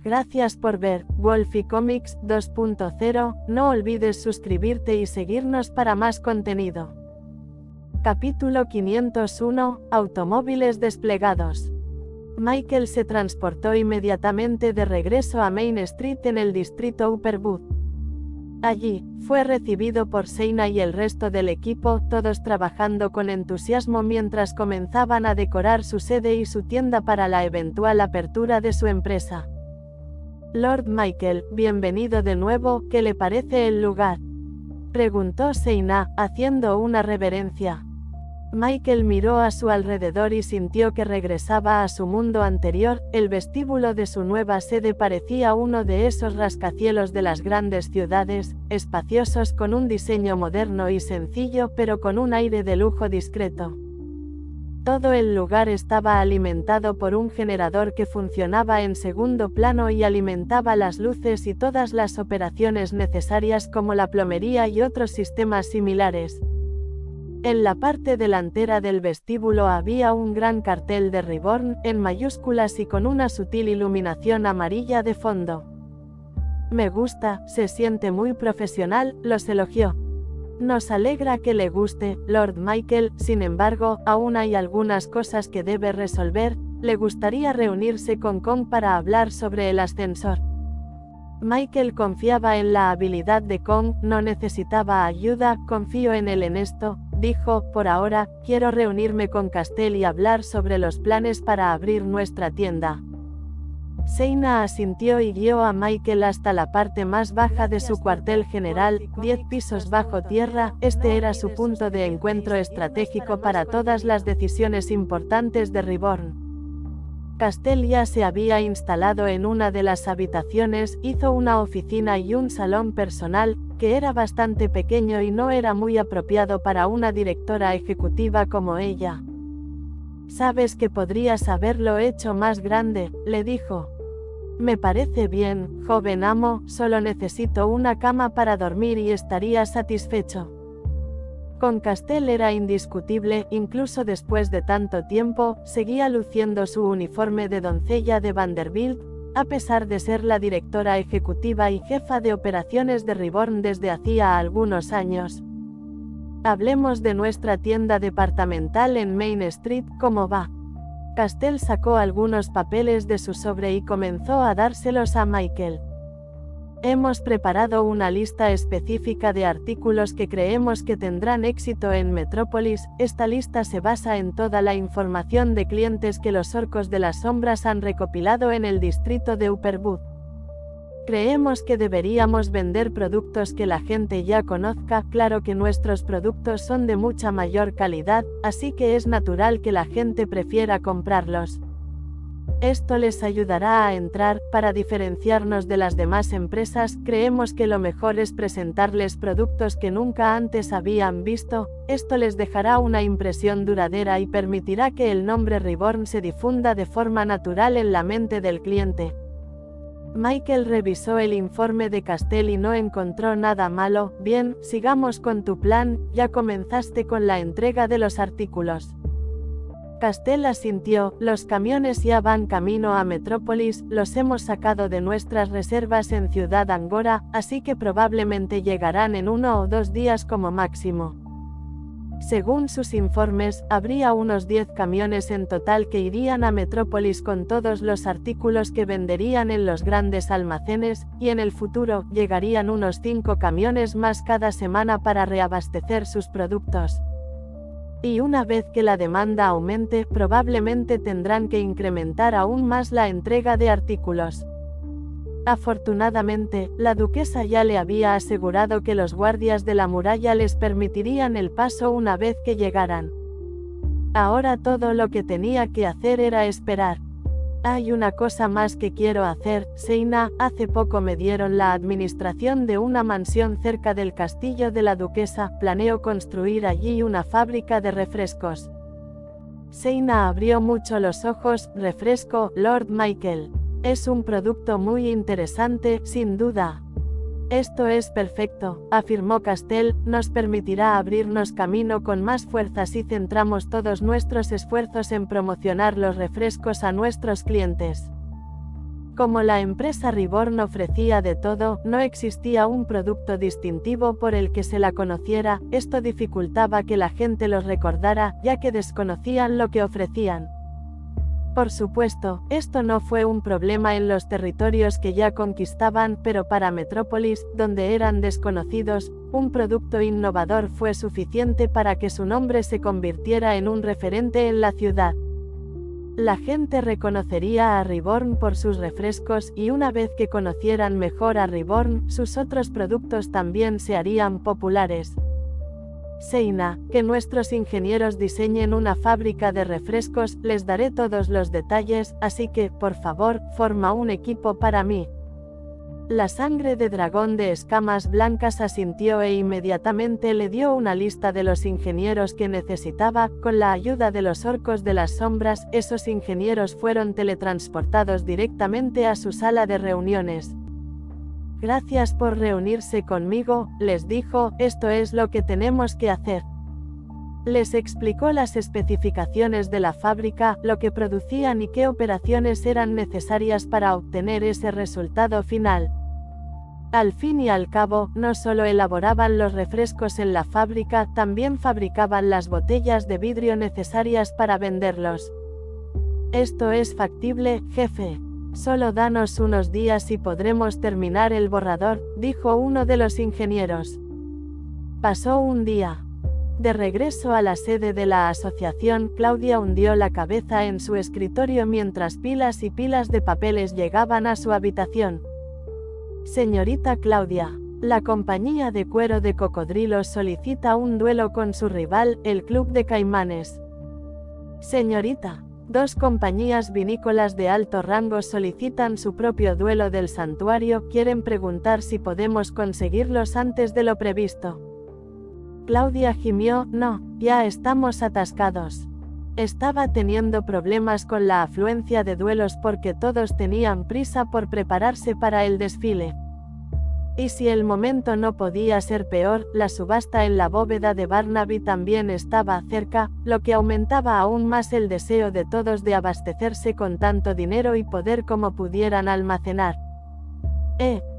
Gracias por ver Wolfie Comics 2.0, no olvides suscribirte y seguirnos para más contenido. Capítulo 501, Automóviles desplegados. Michael se transportó inmediatamente de regreso a Main Street en el distrito Upper Wood. Allí, fue recibido por Seina y el resto del equipo, todos trabajando con entusiasmo mientras comenzaban a decorar su sede y su tienda para la eventual apertura de su empresa. Lord Michael, bienvenido de nuevo, ¿qué le parece el lugar?, preguntó Seina, haciendo una reverencia. Michael miró a su alrededor y sintió que regresaba a su mundo anterior. El vestíbulo de su nueva sede parecía uno de esos rascacielos de las grandes ciudades, espaciosos con un diseño moderno y sencillo pero con un aire de lujo discreto. Todo el lugar estaba alimentado por un generador que funcionaba en segundo plano y alimentaba las luces y todas las operaciones necesarias como la plomería y otros sistemas similares. En la parte delantera del vestíbulo había un gran cartel de Reborn, en mayúsculas y con una sutil iluminación amarilla de fondo. Me gusta, se siente muy profesional, los elogió. Nos alegra que le guste, Lord Michael, sin embargo, aún hay algunas cosas que debe resolver. Le gustaría reunirse con Kong para hablar sobre el ascensor. Michael confiaba en la habilidad de Kong, no necesitaba ayuda, confío en él en esto, dijo. Por ahora, quiero reunirme con Castell y hablar sobre los planes para abrir nuestra tienda. Seina asintió y guió a Michael hasta la parte más baja de su cuartel general, 10 pisos bajo tierra. Este era su punto de encuentro estratégico para todas las decisiones importantes de Reborn. Castell ya se había instalado en una de las habitaciones, hizo una oficina y un salón personal, que era bastante pequeño y no era muy apropiado para una directora ejecutiva como ella. Sabes que podrías haberlo hecho más grande, le dijo. Me parece bien, joven amo, solo necesito una cama para dormir y estaría satisfecho. Con Castell era indiscutible, incluso después de tanto tiempo, seguía luciendo su uniforme de doncella de Vanderbilt, a pesar de ser la directora ejecutiva y jefa de operaciones de Reborn desde hacía algunos años. Hablemos de nuestra tienda departamental en Main Street, ¿cómo va? Castell sacó algunos papeles de su sobre y comenzó a dárselos a Michael. Hemos preparado una lista específica de artículos que creemos que tendrán éxito en Metrópolis. Esta lista se basa en toda la información de clientes que los Orcos de las Sombras han recopilado en el distrito de Upper Wood. Creemos que deberíamos vender productos que la gente ya conozca. Claro que nuestros productos son de mucha mayor calidad, así que es natural que la gente prefiera comprarlos. Esto les ayudará a entrar. Para diferenciarnos de las demás empresas, creemos que lo mejor es presentarles productos que nunca antes habían visto. Esto les dejará una impresión duradera y permitirá que el nombre Reborn se difunda de forma natural en la mente del cliente. Michael revisó el informe de Castell y no encontró nada malo. Bien, sigamos con tu plan, ya comenzaste con la entrega de los artículos. Castell asintió. Los camiones ya van camino a Metrópolis, los hemos sacado de nuestras reservas en Ciudad Angora, así que probablemente llegarán en 1 o 2 días como máximo. Según sus informes, habría unos 10 camiones en total que irían a Metrópolis con todos los artículos que venderían en los grandes almacenes, y en el futuro, llegarían unos 5 camiones más cada semana para reabastecer sus productos. Y una vez que la demanda aumente, probablemente tendrán que incrementar aún más la entrega de artículos. Afortunadamente, la duquesa ya le había asegurado que los guardias de la muralla les permitirían el paso una vez que llegaran. Ahora todo lo que tenía que hacer era esperar. Hay una cosa más que quiero hacer, Seina. Hace poco me dieron la administración de una mansión cerca del castillo de la duquesa. Planeo construir allí una fábrica de refrescos. Seina abrió mucho los ojos. Refresco, Lord Michael. Es un producto muy interesante, sin duda. Esto es perfecto, afirmó Castell, nos permitirá abrirnos camino con más fuerza si centramos todos nuestros esfuerzos en promocionar los refrescos a nuestros clientes. Como la empresa Reborn ofrecía de todo, no existía un producto distintivo por el que se la conociera, esto dificultaba que la gente los recordara, ya que desconocían lo que ofrecían. Por supuesto, esto no fue un problema en los territorios que ya conquistaban, pero para Metrópolis, donde eran desconocidos, un producto innovador fue suficiente para que su nombre se convirtiera en un referente en la ciudad. La gente reconocería a Reborn por sus refrescos y una vez que conocieran mejor a Reborn, sus otros productos también se harían populares. Seina, que nuestros ingenieros diseñen una fábrica de refrescos, les daré todos los detalles, así que, por favor, forma un equipo para mí. La sangre de dragón de escamas blancas asintió e inmediatamente le dio una lista de los ingenieros que necesitaba. Con la ayuda de los orcos de las sombras, esos ingenieros fueron teletransportados directamente a su sala de reuniones. Gracias por reunirse conmigo, les dijo, esto es lo que tenemos que hacer. Les explicó las especificaciones de la fábrica, lo que producían y qué operaciones eran necesarias para obtener ese resultado final. Al fin y al cabo, no solo elaboraban los refrescos en la fábrica, también fabricaban las botellas de vidrio necesarias para venderlos. Esto es factible, jefe. Solo danos unos días y podremos terminar el borrador, dijo uno de los ingenieros. Pasó un día. De regreso a la sede de la asociación, Claudia hundió la cabeza en su escritorio mientras pilas y pilas de papeles llegaban a su habitación. Señorita Claudia, la compañía de cuero de cocodrilos solicita un duelo con su rival, el Club de Caimanes. Señorita, 2 compañías vinícolas de alto rango solicitan su propio duelo del santuario, quieren preguntar si podemos conseguirlos antes de lo previsto. Claudia gimió, no, ya estamos atascados. Estaba teniendo problemas con la afluencia de duelos porque todos tenían prisa por prepararse para el desfile. Y si el momento no podía ser peor, la subasta en la bóveda de Barnaby también estaba cerca, lo que aumentaba aún más el deseo de todos de abastecerse con tanto dinero y poder como pudieran almacenar.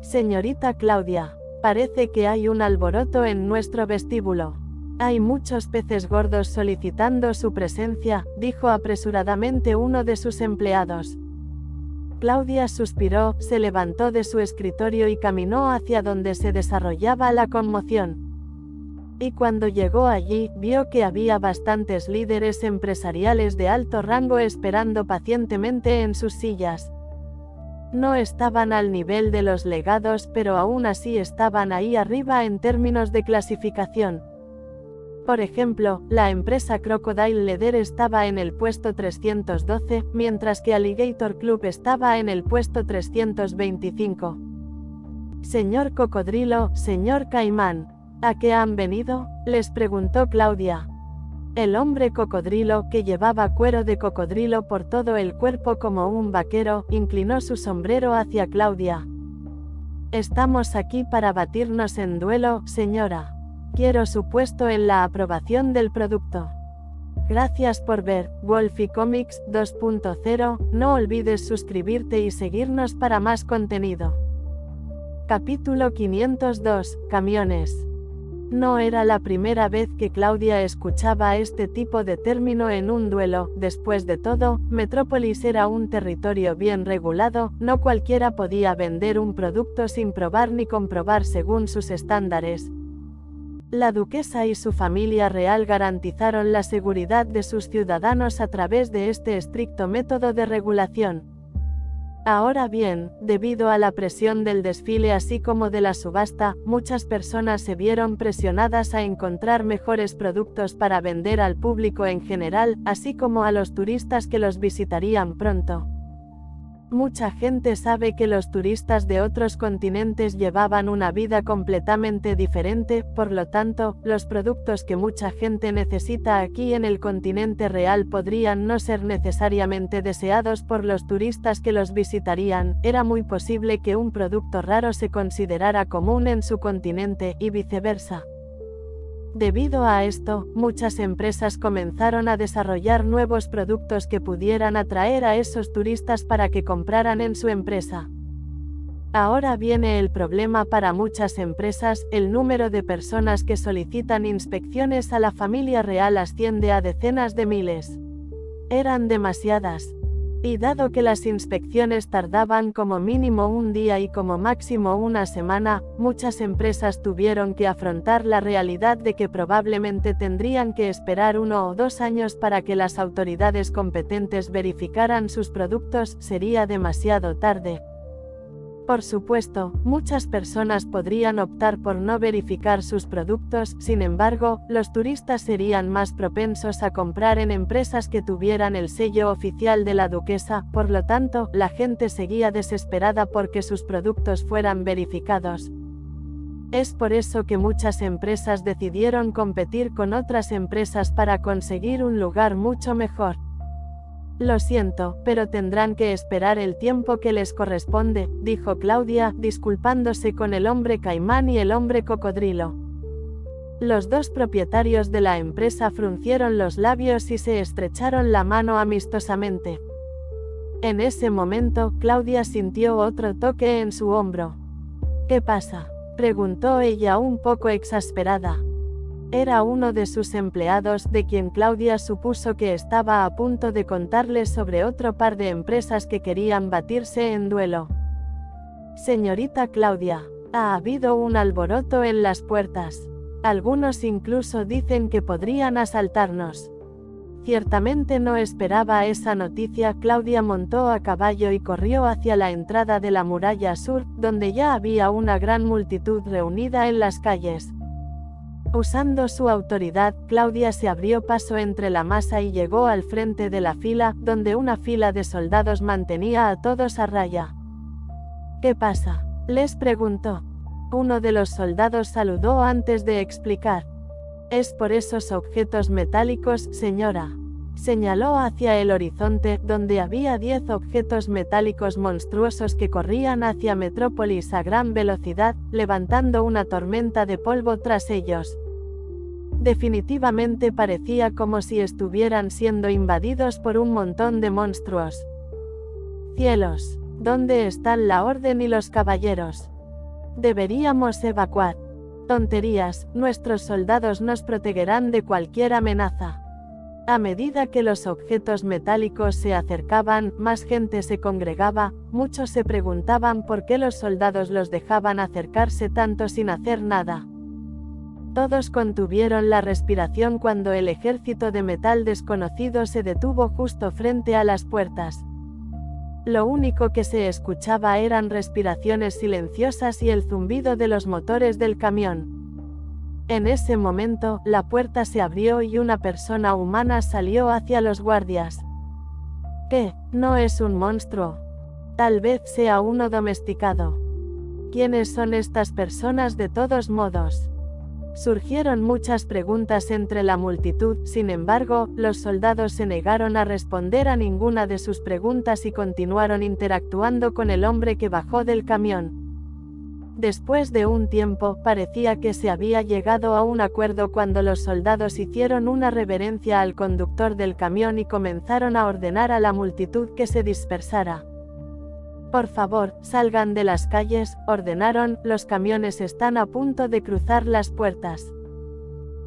Señorita Claudia, parece que hay un alboroto en nuestro vestíbulo. Hay muchos peces gordos solicitando su presencia, dijo apresuradamente uno de sus empleados. Claudia suspiró, se levantó de su escritorio y caminó hacia donde se desarrollaba la conmoción. Y cuando llegó allí, vio que había bastantes líderes empresariales de alto rango esperando pacientemente en sus sillas. No estaban al nivel de los legados, pero aún así estaban ahí arriba en términos de clasificación. Por ejemplo, la empresa Crocodile Leather estaba en el puesto 312, mientras que Alligator Club estaba en el puesto 325. Señor Cocodrilo, señor Caimán, ¿a qué han venido?, les preguntó Claudia. El hombre cocodrilo, que llevaba cuero de cocodrilo por todo el cuerpo como un vaquero, inclinó su sombrero hacia Claudia. Estamos aquí para batirnos en duelo, señora. Quiero su puesto en la aprobación del producto. Gracias por ver Wolfie Comics 2.0, no olvides suscribirte y seguirnos para más contenido. Capítulo 502, Camiones. No era la primera vez que Claudia escuchaba este tipo de término en un duelo, después de todo, Metrópolis era un territorio bien regulado, no cualquiera podía vender un producto sin probar ni comprobar según sus estándares. La duquesa y su familia real garantizaron la seguridad de sus ciudadanos a través de este estricto método de regulación. Ahora bien, debido a la presión del desfile así como de la subasta, muchas personas se vieron presionadas a encontrar mejores productos para vender al público en general, así como a los turistas que los visitarían pronto. Mucha gente sabe que los turistas de otros continentes llevaban una vida completamente diferente, por lo tanto, los productos que mucha gente necesita aquí en el continente real podrían no ser necesariamente deseados por los turistas que los visitarían. Era muy posible que un producto raro se considerara común en su continente, y viceversa. Debido a esto, muchas empresas comenzaron a desarrollar nuevos productos que pudieran atraer a esos turistas para que compraran en su empresa. Ahora viene el problema para muchas empresas: el número de personas que solicitan inspecciones a la familia real asciende a decenas de miles. Eran demasiadas. Y dado que las inspecciones tardaban como mínimo un día y como máximo una semana, muchas empresas tuvieron que afrontar la realidad de que probablemente tendrían que esperar 1 o 2 años para que las autoridades competentes verificaran sus productos. Sería demasiado tarde. Por supuesto, muchas personas podrían optar por no verificar sus productos, sin embargo, los turistas serían más propensos a comprar en empresas que tuvieran el sello oficial de la duquesa, por lo tanto, la gente seguía desesperada porque sus productos fueran verificados. Es por eso que muchas empresas decidieron competir con otras empresas para conseguir un lugar mucho mejor. Lo siento, pero tendrán que esperar el tiempo que les corresponde, dijo Claudia, disculpándose con el hombre caimán y el hombre cocodrilo. Los dos propietarios de la empresa fruncieron los labios y se estrecharon la mano amistosamente. En ese momento, Claudia sintió otro toque en su hombro. ¿Qué pasa?, preguntó ella un poco exasperada. Era uno de sus empleados, de quien Claudia supuso que estaba a punto de contarles sobre otro par de empresas que querían batirse en duelo. Señorita Claudia, ha habido un alboroto en las puertas. Algunos incluso dicen que podrían asaltarnos. Ciertamente no esperaba esa noticia. Claudia montó a caballo y corrió hacia la entrada de la muralla sur, donde ya había una gran multitud reunida en las calles. Usando su autoridad, Claudia se abrió paso entre la masa y llegó al frente de la fila, donde una fila de soldados mantenía a todos a raya. ¿Qué pasa?, les preguntó. Uno de los soldados saludó antes de explicar. Es por esos objetos metálicos, señora. Señaló hacia el horizonte, donde había 10 objetos metálicos monstruosos que corrían hacia Metrópolis a gran velocidad, levantando una tormenta de polvo tras ellos. Definitivamente parecía como si estuvieran siendo invadidos por un montón de monstruos. Cielos, ¿dónde están la orden y los caballeros? Deberíamos evacuar. Tonterías, nuestros soldados nos protegerán de cualquier amenaza. A medida que los objetos metálicos se acercaban, más gente se congregaba. Muchos se preguntaban por qué los soldados los dejaban acercarse tanto sin hacer nada. Todos contuvieron la respiración cuando el ejército de metal desconocido se detuvo justo frente a las puertas. Lo único que se escuchaba eran respiraciones silenciosas y el zumbido de los motores del camión. En ese momento, la puerta se abrió y una persona humana salió hacia los guardias. ¿Qué? ¿No es un monstruo? Tal vez sea uno domesticado. ¿Quiénes son estas personas de todos modos? Surgieron muchas preguntas entre la multitud. Sin embargo, los soldados se negaron a responder a ninguna de sus preguntas y continuaron interactuando con el hombre que bajó del camión. Después de un tiempo, parecía que se había llegado a un acuerdo cuando los soldados hicieron una reverencia al conductor del camión y comenzaron a ordenar a la multitud que se dispersara. Por favor, salgan de las calles, ordenaron, los camiones están a punto de cruzar las puertas.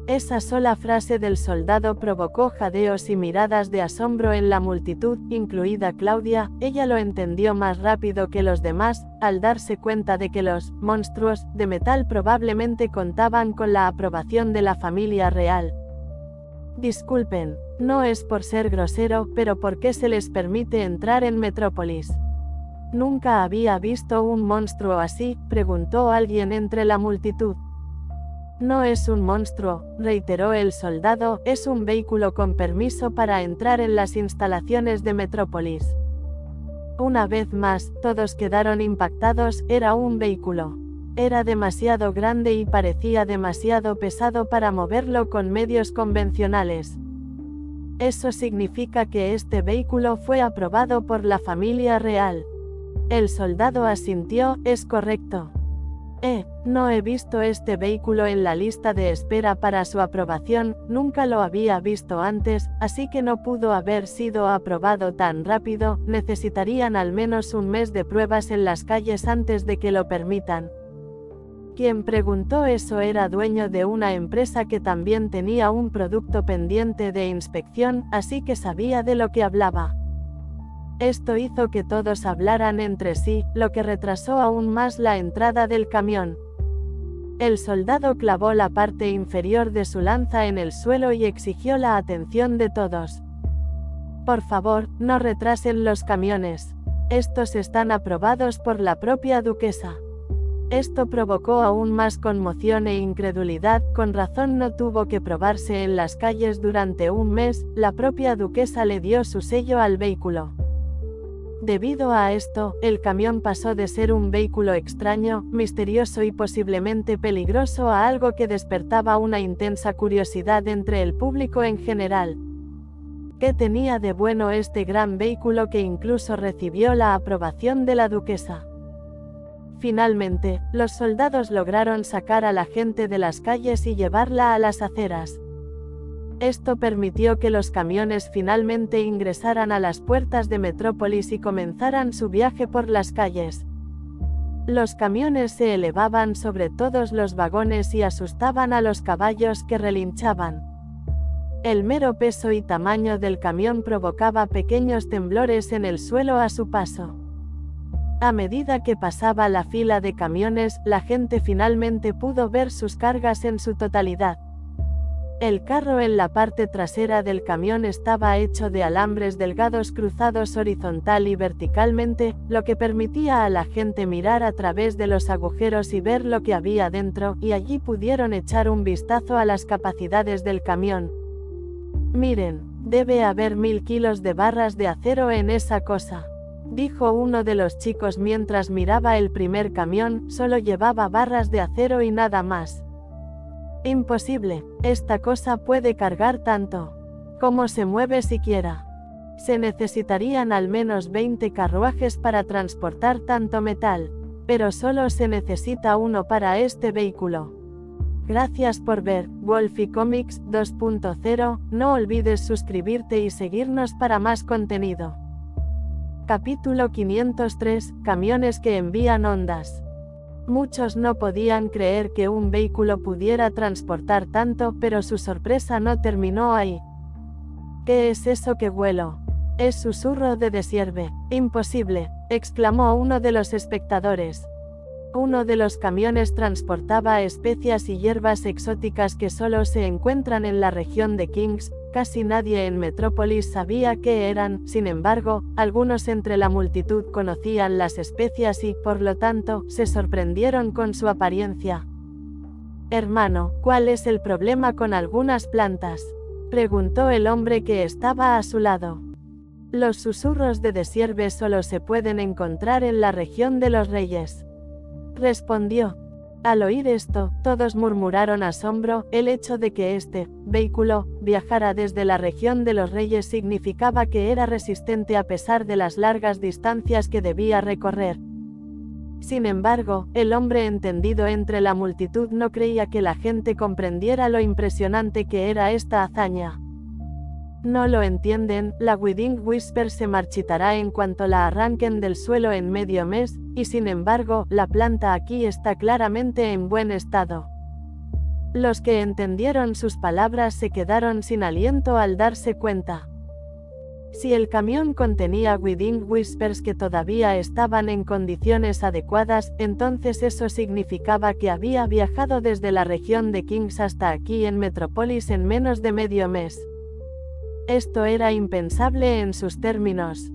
Esa sola frase del soldado provocó jadeos y miradas de asombro en la multitud, incluida Claudia. Ella lo entendió más rápido que los demás, al darse cuenta de que los monstruos de metal probablemente contaban con la aprobación de la familia real. Disculpen, no es por ser grosero, pero ¿por qué se les permite entrar en Metrópolis? Nunca había visto un monstruo así, preguntó alguien entre la multitud. No es un monstruo, reiteró el soldado, es un vehículo con permiso para entrar en las instalaciones de Metrópolis. Una vez más, todos quedaron impactados. Era un vehículo. Era demasiado grande y parecía demasiado pesado para moverlo con medios convencionales. Eso significa que este vehículo fue aprobado por la familia real. El soldado asintió, es correcto. No he visto este vehículo en la lista de espera para su aprobación, nunca lo había visto antes, así que no pudo haber sido aprobado tan rápido, necesitarían al menos un mes de pruebas en las calles antes de que lo permitan. Quien preguntó eso era dueño de una empresa que también tenía un producto pendiente de inspección, así que sabía de lo que hablaba. Esto hizo que todos hablaran entre sí, lo que retrasó aún más la entrada del camión. El soldado clavó la parte inferior de su lanza en el suelo y exigió la atención de todos. Por favor, no retrasen los camiones. Estos están aprobados por la propia duquesa. Esto provocó aún más conmoción e incredulidad, con razón no tuvo que probarse en las calles durante un mes, la propia duquesa le dio su sello al vehículo. Debido a esto, el camión pasó de ser un vehículo extraño, misterioso y posiblemente peligroso a algo que despertaba una intensa curiosidad entre el público en general. ¿Qué tenía de bueno este gran vehículo que incluso recibió la aprobación de la duquesa? Finalmente, los soldados lograron sacar a la gente de las calles y llevarla a las aceras. Esto permitió que los camiones finalmente ingresaran a las puertas de Metrópolis y comenzaran su viaje por las calles. Los camiones se elevaban sobre todos los vagones y asustaban a los caballos que relinchaban. El mero peso y tamaño del camión provocaba pequeños temblores en el suelo a su paso. A medida que pasaba la fila de camiones, la gente finalmente pudo ver sus cargas en su totalidad. El carro en la parte trasera del camión estaba hecho de alambres delgados cruzados horizontal y verticalmente, lo que permitía a la gente mirar a través de los agujeros y ver lo que había dentro, y allí pudieron echar un vistazo a las capacidades del camión. Miren, debe haber 1000 kilos de barras de acero en esa cosa, dijo uno de los chicos mientras miraba el primer camión, solo llevaba barras de acero y nada más. Imposible, esta cosa puede cargar tanto. ¿Cómo se mueve siquiera? Se necesitarían al menos 20 carruajes para transportar tanto metal, pero solo se necesita uno para este vehículo. Gracias por ver Wolfie Comics 2.0, no olvides suscribirte y seguirnos para más contenido. Capítulo 503, camiones que envían ondas. Muchos no podían creer que un vehículo pudiera transportar tanto, pero su sorpresa no terminó ahí. ¿Qué es eso que huelo? Es susurro de Desierve. Imposible, exclamó uno de los espectadores. Uno de los camiones transportaba especias y hierbas exóticas que solo se encuentran en la región de Kings. Casi nadie en Metrópolis sabía qué eran, sin embargo, algunos entre la multitud conocían las especias y, por lo tanto, se sorprendieron con su apariencia. Hermano, ¿cuál es el problema con algunas plantas?, preguntó el hombre que estaba a su lado. Los susurros de Desierve solo se pueden encontrar en la región de los Reyes, respondió. Al oír esto, todos murmuraron asombro. El hecho de que este vehículo viajara desde la región de los Reyes significaba que era resistente a pesar de las largas distancias que debía recorrer. Sin embargo, el hombre entendido entre la multitud no creía que la gente comprendiera lo impresionante que era esta hazaña. No lo entienden, la Wedding Whisper se marchitará en cuanto la arranquen del suelo en medio mes, y sin embargo, la planta aquí está claramente en buen estado. Los que entendieron sus palabras se quedaron sin aliento al darse cuenta. Si el camión contenía Wedding Whispers que todavía estaban en condiciones adecuadas, entonces eso significaba que había viajado desde la región de Kings hasta aquí en Metrópolis en menos de medio mes. Esto era impensable en sus términos.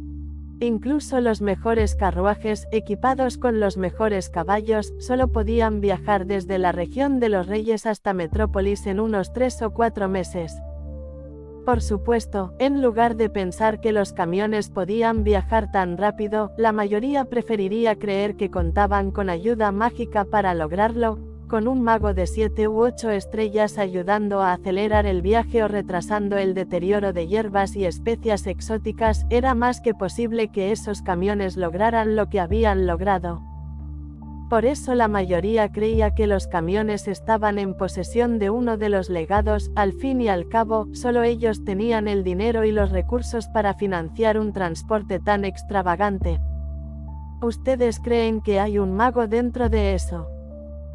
Incluso los mejores carruajes, equipados con los mejores caballos, solo podían viajar desde la región de los Reyes hasta Metrópolis en unos 3 o 4 meses. Por supuesto, en lugar de pensar que los camiones podían viajar tan rápido, la mayoría preferiría creer que contaban con ayuda mágica para lograrlo, con un mago de 7 u 8 estrellas ayudando a acelerar el viaje o retrasando el deterioro de hierbas y especias exóticas. Era más que posible que esos camiones lograran lo que habían logrado. Por eso la mayoría creía que los camiones estaban en posesión de uno de los legados. Al fin y al cabo, solo ellos tenían el dinero y los recursos para financiar un transporte tan extravagante. ¿Ustedes creen que hay un mago dentro de eso?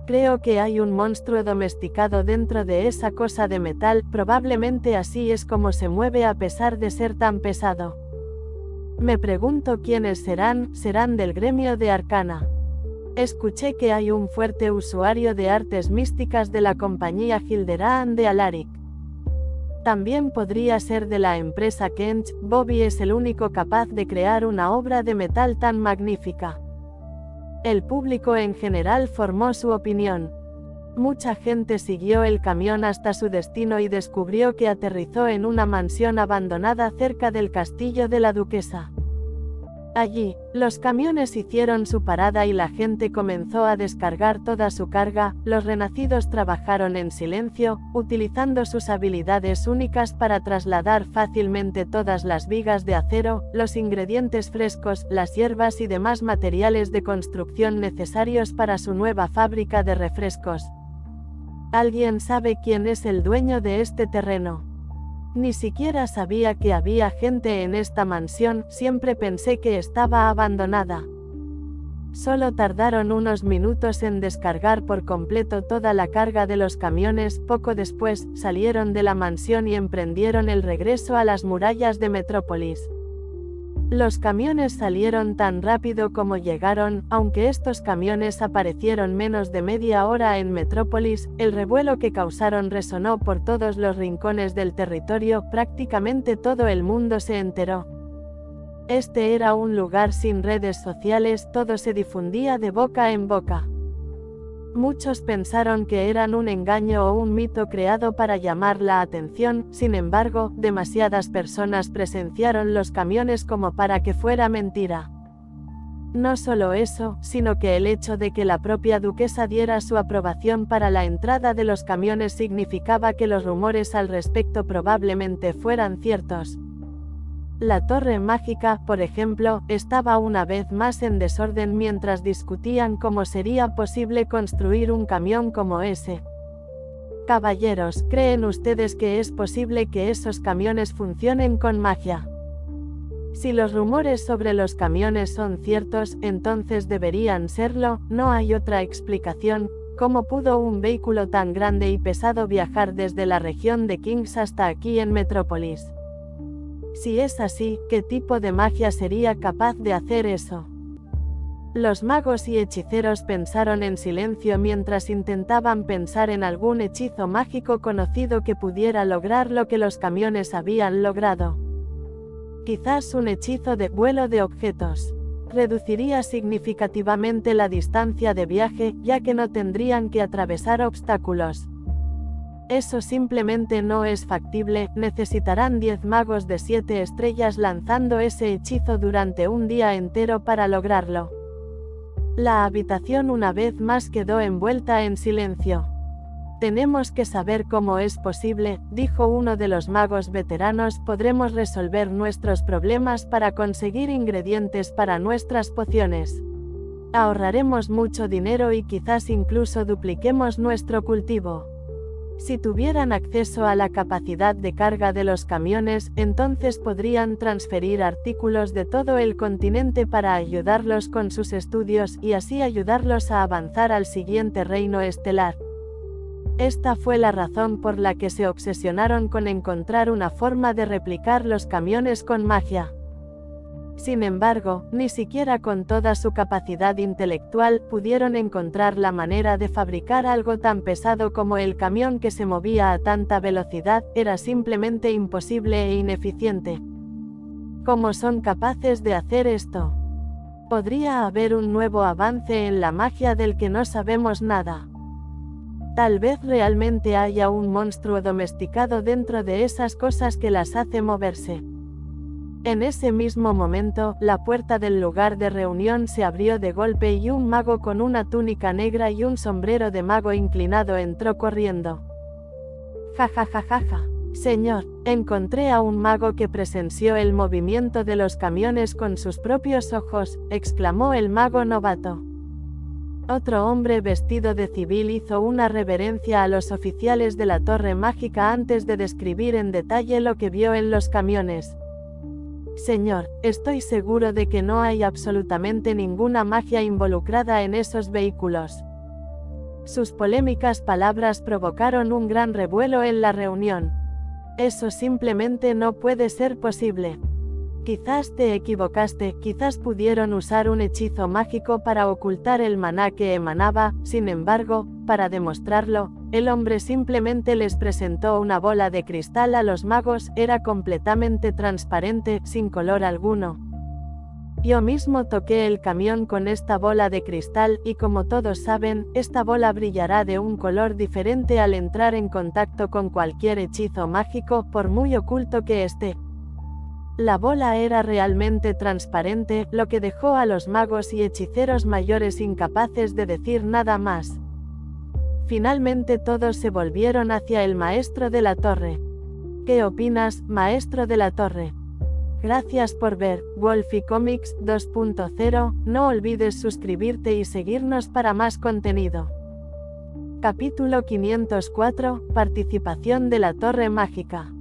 Creo que hay un monstruo domesticado dentro de esa cosa de metal. Probablemente así es como se mueve a pesar de ser tan pesado. Me pregunto quiénes serán del gremio de Arcana. Escuché que hay un fuerte usuario de artes místicas de la compañía Hilderaan de Alaric. También podría ser de la empresa Kench. Bobby es el único capaz de crear una obra de metal tan magnífica. El público en general formó su opinión. Mucha gente siguió el camión hasta su destino y descubrió que aterrizó en una mansión abandonada cerca del castillo de la duquesa. Allí, los camiones hicieron su parada y la gente comenzó a descargar toda su carga. Los renacidos trabajaron en silencio, utilizando sus habilidades únicas para trasladar fácilmente todas las vigas de acero, los ingredientes frescos, las hierbas y demás materiales de construcción necesarios para su nueva fábrica de refrescos. ¿Alguien sabe quién es el dueño de este terreno? Ni siquiera sabía que había gente en esta mansión, siempre pensé que estaba abandonada. Solo tardaron unos minutos en descargar por completo toda la carga de los camiones. Poco después, salieron de la mansión y emprendieron el regreso a las murallas de Metrópolis. Los camiones salieron tan rápido como llegaron. Aunque estos camiones aparecieron menos de media hora en Metrópolis, el revuelo que causaron resonó por todos los rincones del territorio. Prácticamente todo el mundo se enteró. Este era un lugar sin redes sociales, todo se difundía de boca en boca. Muchos pensaron que eran un engaño o un mito creado para llamar la atención. Sin embargo, demasiadas personas presenciaron los camiones como para que fuera mentira. No solo eso, sino que el hecho de que la propia duquesa diera su aprobación para la entrada de los camiones significaba que los rumores al respecto probablemente fueran ciertos. La torre mágica, por ejemplo, estaba una vez más en desorden mientras discutían cómo sería posible construir un camión como ese. Caballeros, ¿creen ustedes que es posible que esos camiones funcionen con magia? Si los rumores sobre los camiones son ciertos, entonces deberían serlo. No hay otra explicación. ¿Cómo pudo un vehículo tan grande y pesado viajar desde la región de Kings hasta aquí en Metrópolis? Si es así, ¿qué tipo de magia sería capaz de hacer eso? Los magos y hechiceros pensaron en silencio mientras intentaban pensar en algún hechizo mágico conocido que pudiera lograr lo que los camiones habían logrado. Quizás un hechizo de vuelo de objetos. Reduciría significativamente la distancia de viaje, ya que no tendrían que atravesar obstáculos. Eso simplemente no es factible. Necesitarán 10 magos de 7 estrellas lanzando ese hechizo durante un día entero para lograrlo. La habitación una vez más quedó envuelta en silencio. Tenemos que saber cómo es posible, dijo uno de los magos veteranos. Podremos resolver nuestros problemas para conseguir ingredientes para nuestras pociones. Ahorraremos mucho dinero y quizás incluso dupliquemos nuestro cultivo. Si tuvieran acceso a la capacidad de carga de los camiones, entonces podrían transferir artículos de todo el continente para ayudarlos con sus estudios y así ayudarlos a avanzar al siguiente reino estelar. Esta fue la razón por la que se obsesionaron con encontrar una forma de replicar los camiones con magia. Sin embargo, ni siquiera con toda su capacidad intelectual pudieron encontrar la manera de fabricar algo tan pesado como el camión que se movía a tanta velocidad. Era simplemente imposible e ineficiente. ¿Cómo son capaces de hacer esto? ¿Podría haber un nuevo avance en la magia del que no sabemos nada? Tal vez realmente haya un monstruo domesticado dentro de esas cosas que las hace moverse. En ese mismo momento, la puerta del lugar de reunión se abrió de golpe y un mago con una túnica negra y un sombrero de mago inclinado entró corriendo. Ja ja ja ja ja. Señor, encontré a un mago que presenció el movimiento de los camiones con sus propios ojos, exclamó el mago novato. Otro hombre vestido de civil hizo una reverencia a los oficiales de la torre mágica antes de describir en detalle lo que vio en los camiones. Señor, estoy seguro de que no hay absolutamente ninguna magia involucrada en esos vehículos. Sus polémicas palabras provocaron un gran revuelo en la reunión. Eso simplemente no puede ser posible. Quizás te equivocaste, quizás pudieron usar un hechizo mágico para ocultar el maná que emanaba. Sin embargo, para demostrarlo, el hombre simplemente les presentó una bola de cristal a los magos. Era completamente transparente, sin color alguno. Yo mismo toqué el camión con esta bola de cristal, y como todos saben, esta bola brillará de un color diferente al entrar en contacto con cualquier hechizo mágico, por muy oculto que esté. La bola era realmente transparente, lo que dejó a los magos y hechiceros mayores incapaces de decir nada más. Finalmente todos se volvieron hacia el maestro de la torre. ¿Qué opinas, maestro de la torre? Gracias por ver Wolfie Comics 2.0, no olvides suscribirte y seguirnos para más contenido. Capítulo 504, Participación de la Torre Mágica.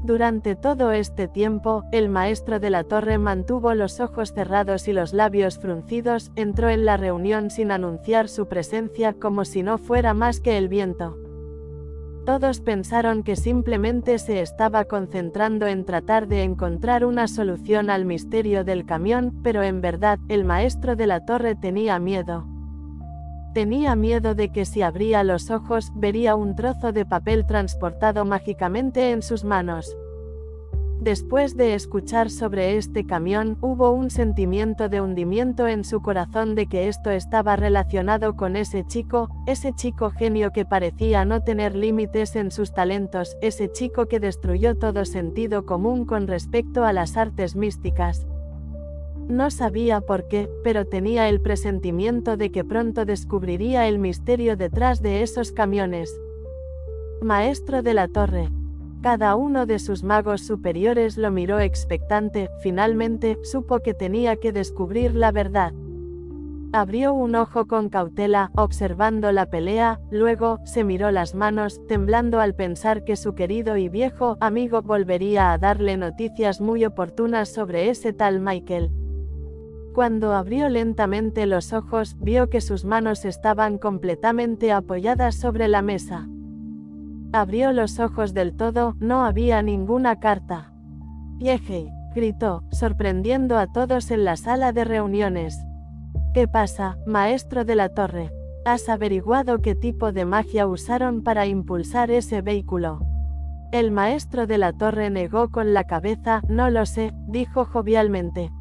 Durante todo este tiempo, el maestro de la torre mantuvo los ojos cerrados y los labios fruncidos. Entró en la reunión sin anunciar su presencia, como si no fuera más que el viento. Todos pensaron que simplemente se estaba concentrando en tratar de encontrar una solución al misterio del camión, pero en verdad, el maestro de la torre tenía miedo. Tenía miedo de que si abría los ojos, vería un trozo de papel transportado mágicamente en sus manos. Después de escuchar sobre este camión, hubo un sentimiento de hundimiento en su corazón de que esto estaba relacionado con ese chico genio que parecía no tener límites en sus talentos, ese chico que destruyó todo sentido común con respecto a las artes místicas. No sabía por qué, pero tenía el presentimiento de que pronto descubriría el misterio detrás de esos camiones. Maestro de la torre. Cada uno de sus magos superiores lo miró expectante. Finalmente, supo que tenía que descubrir la verdad. Abrió un ojo con cautela, observando la pelea, luego, se miró las manos, temblando al pensar que su querido y viejo amigo volvería a darle noticias muy oportunas sobre ese tal Michael. Cuando abrió lentamente los ojos, vio que sus manos estaban completamente apoyadas sobre la mesa. Abrió los ojos del todo, no había ninguna carta. «Viejey», gritó, sorprendiendo a todos en la sala de reuniones. «¿Qué pasa, maestro de la torre? ¿Has averiguado qué tipo de magia usaron para impulsar ese vehículo?» El maestro de la torre negó con la cabeza. «No lo sé», dijo jovialmente.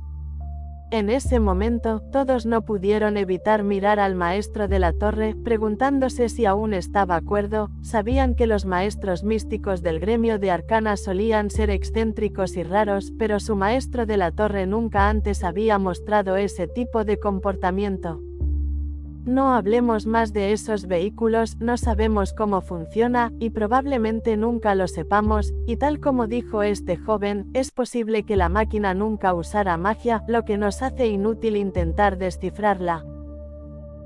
En ese momento, todos no pudieron evitar mirar al maestro de la torre, preguntándose si aún estaba cuerdo. Sabían que los maestros místicos del gremio de Arcana solían ser excéntricos y raros, pero su maestro de la torre nunca antes había mostrado ese tipo de comportamiento. No hablemos más de esos vehículos, no sabemos cómo funciona, y probablemente nunca lo sepamos, y tal como dijo este joven, es posible que la máquina nunca usara magia, lo que nos hace inútil intentar descifrarla.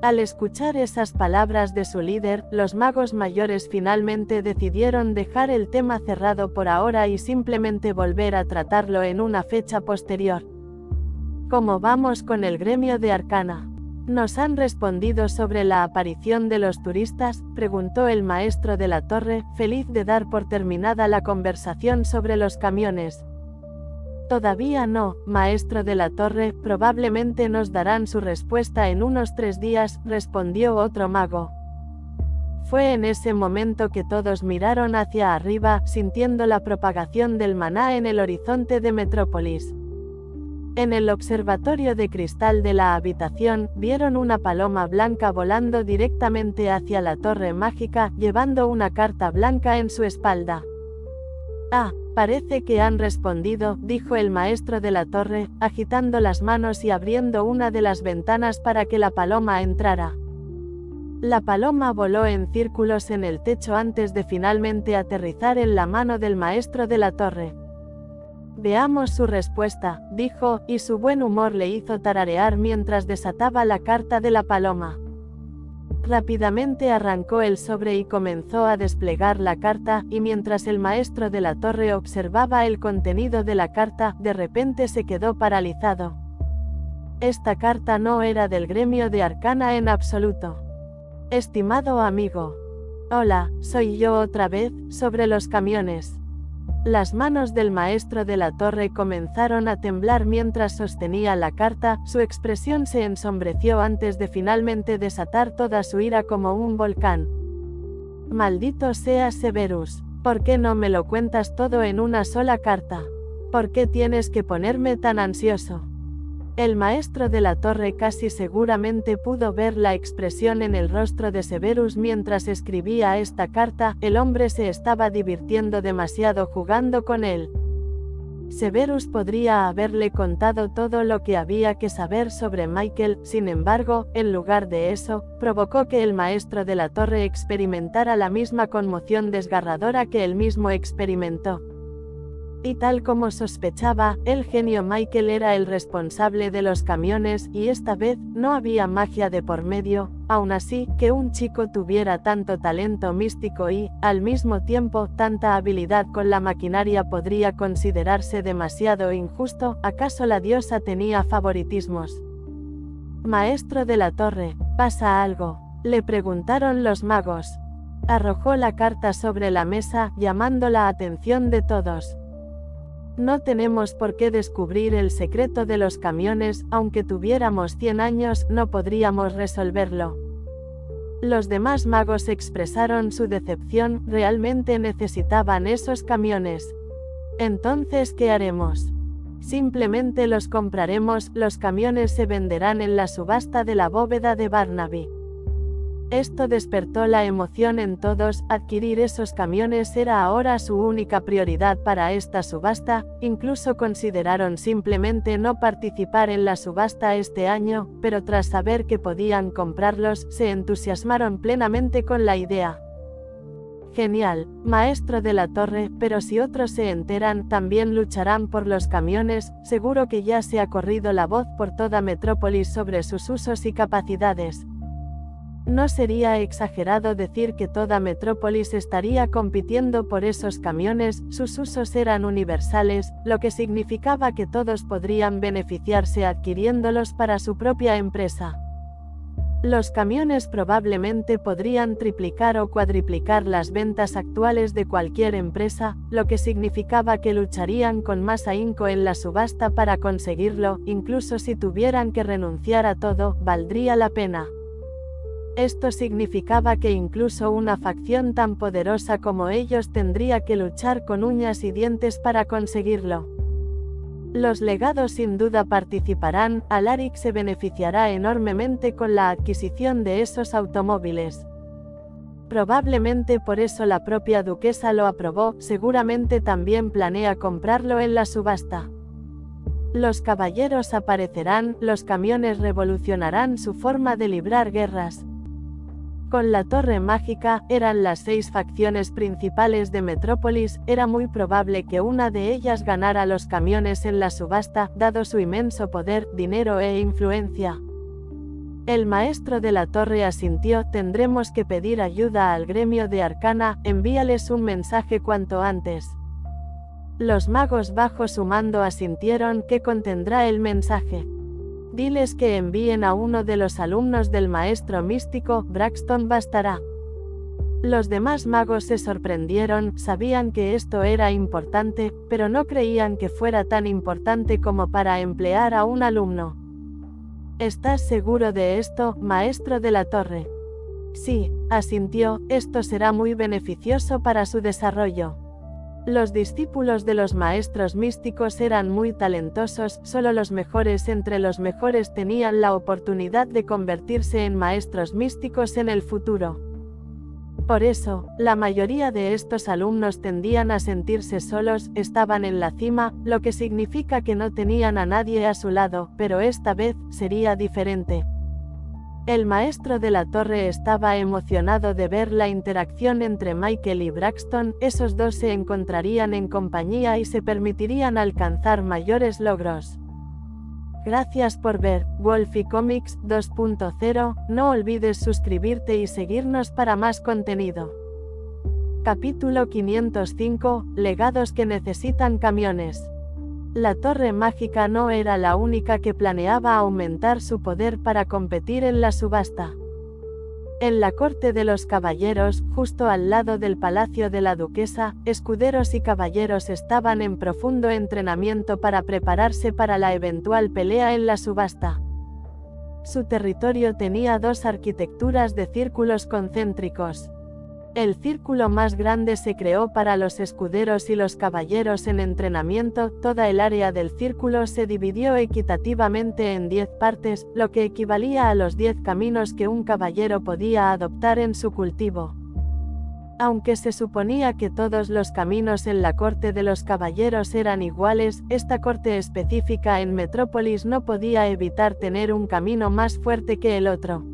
Al escuchar esas palabras de su líder, los magos mayores finalmente decidieron dejar el tema cerrado por ahora y simplemente volver a tratarlo en una fecha posterior. ¿Cómo vamos con el gremio de Arcana? ¿Nos han respondido sobre la aparición de los turistas?, preguntó el maestro de la torre, feliz de dar por terminada la conversación sobre los camiones. Todavía no, maestro de la torre, probablemente nos darán su respuesta en unos 3 días, respondió otro mago. Fue en ese momento que todos miraron hacia arriba, sintiendo la propagación del maná en el horizonte de Metrópolis. En el observatorio de cristal de la habitación, vieron una paloma blanca volando directamente hacia la torre mágica, llevando una carta blanca en su espalda. «Ah, parece que han respondido», dijo el maestro de la torre, agitando las manos y abriendo una de las ventanas para que la paloma entrara. La paloma voló en círculos en el techo antes de finalmente aterrizar en la mano del maestro de la torre. «Veamos su respuesta», dijo, y su buen humor le hizo tararear mientras desataba la carta de la paloma. Rápidamente arrancó el sobre y comenzó a desplegar la carta, y mientras el maestro de la torre observaba el contenido de la carta, de repente se quedó paralizado. Esta carta no era del gremio de Arcana en absoluto. Estimado amigo. Hola, soy yo otra vez, sobre los camiones. Las manos del maestro de la torre comenzaron a temblar mientras sostenía la carta, su expresión se ensombreció antes de finalmente desatar toda su ira como un volcán. Maldito sea Severus, ¿por qué no me lo cuentas todo en una sola carta? ¿Por qué tienes que ponerme tan ansioso? El maestro de la torre casi seguramente pudo ver la expresión en el rostro de Severus mientras escribía esta carta, el hombre se estaba divirtiendo demasiado jugando con él. Severus podría haberle contado todo lo que había que saber sobre Michael, sin embargo, en lugar de eso, provocó que el maestro de la torre experimentara la misma conmoción desgarradora que él mismo experimentó. Y tal como sospechaba, el genio Michael era el responsable de los camiones, y esta vez, no había magia de por medio. Aún así, que un chico tuviera tanto talento místico y, al mismo tiempo, tanta habilidad con la maquinaria podría considerarse demasiado injusto. ¿Acaso la diosa tenía favoritismos? Maestro de la torre, ¿pasa algo?, le preguntaron los magos. Arrojó la carta sobre la mesa, llamando la atención de todos. No tenemos por qué descubrir el secreto de los camiones, aunque tuviéramos 100 años, no podríamos resolverlo. Los demás magos expresaron su decepción, realmente necesitaban esos camiones. Entonces, ¿qué haremos? Simplemente los compraremos, los camiones se venderán en la subasta de la bóveda de Barnaby. Esto despertó la emoción en todos, adquirir esos camiones era ahora su única prioridad para esta subasta, incluso consideraron simplemente no participar en la subasta este año, pero tras saber que podían comprarlos, se entusiasmaron plenamente con la idea. Genial, maestro de la torre, pero si otros se enteran, también lucharán por los camiones, seguro que ya se ha corrido la voz por toda Metrópolis sobre sus usos y capacidades. No sería exagerado decir que toda Metrópolis estaría compitiendo por esos camiones, sus usos eran universales, lo que significaba que todos podrían beneficiarse adquiriéndolos para su propia empresa. Los camiones probablemente podrían triplicar o cuadriplicar las ventas actuales de cualquier empresa, lo que significaba que lucharían con más ahínco en la subasta para conseguirlo, incluso si tuvieran que renunciar a todo, valdría la pena. Esto significaba que incluso una facción tan poderosa como ellos tendría que luchar con uñas y dientes para conseguirlo. Los legados sin duda participarán, Alaric se beneficiará enormemente con la adquisición de esos automóviles. Probablemente por eso la propia duquesa lo aprobó, seguramente también planea comprarlo en la subasta. Los caballeros aparecerán, los camiones revolucionarán su forma de librar guerras. Con la Torre Mágica, eran las 6 facciones principales de Metrópolis, era muy probable que una de ellas ganara los camiones en la subasta, dado su inmenso poder, dinero e influencia. El maestro de la torre asintió, tendremos que pedir ayuda al gremio de Arcana, envíales un mensaje cuanto antes. Los magos bajo su mando asintieron, ¿qué contendrá el mensaje? Diles que envíen a uno de los alumnos del maestro místico, Braxton bastará. Los demás magos se sorprendieron, sabían que esto era importante, pero no creían que fuera tan importante como para emplear a un alumno. ¿Estás seguro de esto, maestro de la torre? Sí, asintió, esto será muy beneficioso para su desarrollo. Los discípulos de los maestros místicos eran muy talentosos, solo los mejores entre los mejores tenían la oportunidad de convertirse en maestros místicos en el futuro. Por eso, la mayoría de estos alumnos tendían a sentirse solos, estaban en la cima, lo que significa que no tenían a nadie a su lado, pero esta vez, sería diferente. El maestro de la torre estaba emocionado de ver la interacción entre Michael y Braxton, esos dos se encontrarían en compañía y se permitirían alcanzar mayores logros. Gracias por ver Wolfie Comics 2.0, no olvides suscribirte y seguirnos para más contenido. Capítulo 505, Legados que necesitan camiones. La Torre Mágica no era la única que planeaba aumentar su poder para competir en la subasta. En la corte de los caballeros, justo al lado del palacio de la duquesa, escuderos y caballeros estaban en profundo entrenamiento para prepararse para la eventual pelea en la subasta. Su territorio tenía dos arquitecturas de círculos concéntricos. El círculo más grande se creó para los escuderos y los caballeros en entrenamiento. Toda el área del círculo se dividió equitativamente en 10 partes, lo que equivalía a los 10 caminos que un caballero podía adoptar en su cultivo. Aunque se suponía que todos los caminos en la corte de los caballeros eran iguales, esta corte específica en Metrópolis no podía evitar tener un camino más fuerte que el otro.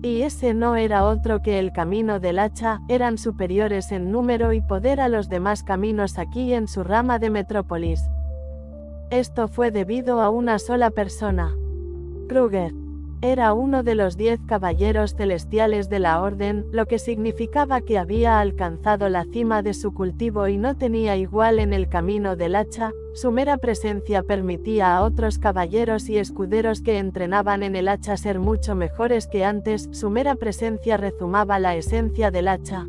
Y ese no era otro que el camino del hacha. Eran superiores en número y poder a los demás caminos aquí en su rama de Metrópolis. Esto fue debido a una sola persona. Kruger. Era uno de los 10 caballeros celestiales de la orden, lo que significaba que había alcanzado la cima de su cultivo y no tenía igual en el camino del hacha. Su mera presencia permitía a otros caballeros y escuderos que entrenaban en el hacha ser mucho mejores que antes. Su mera presencia rezumaba la esencia del hacha.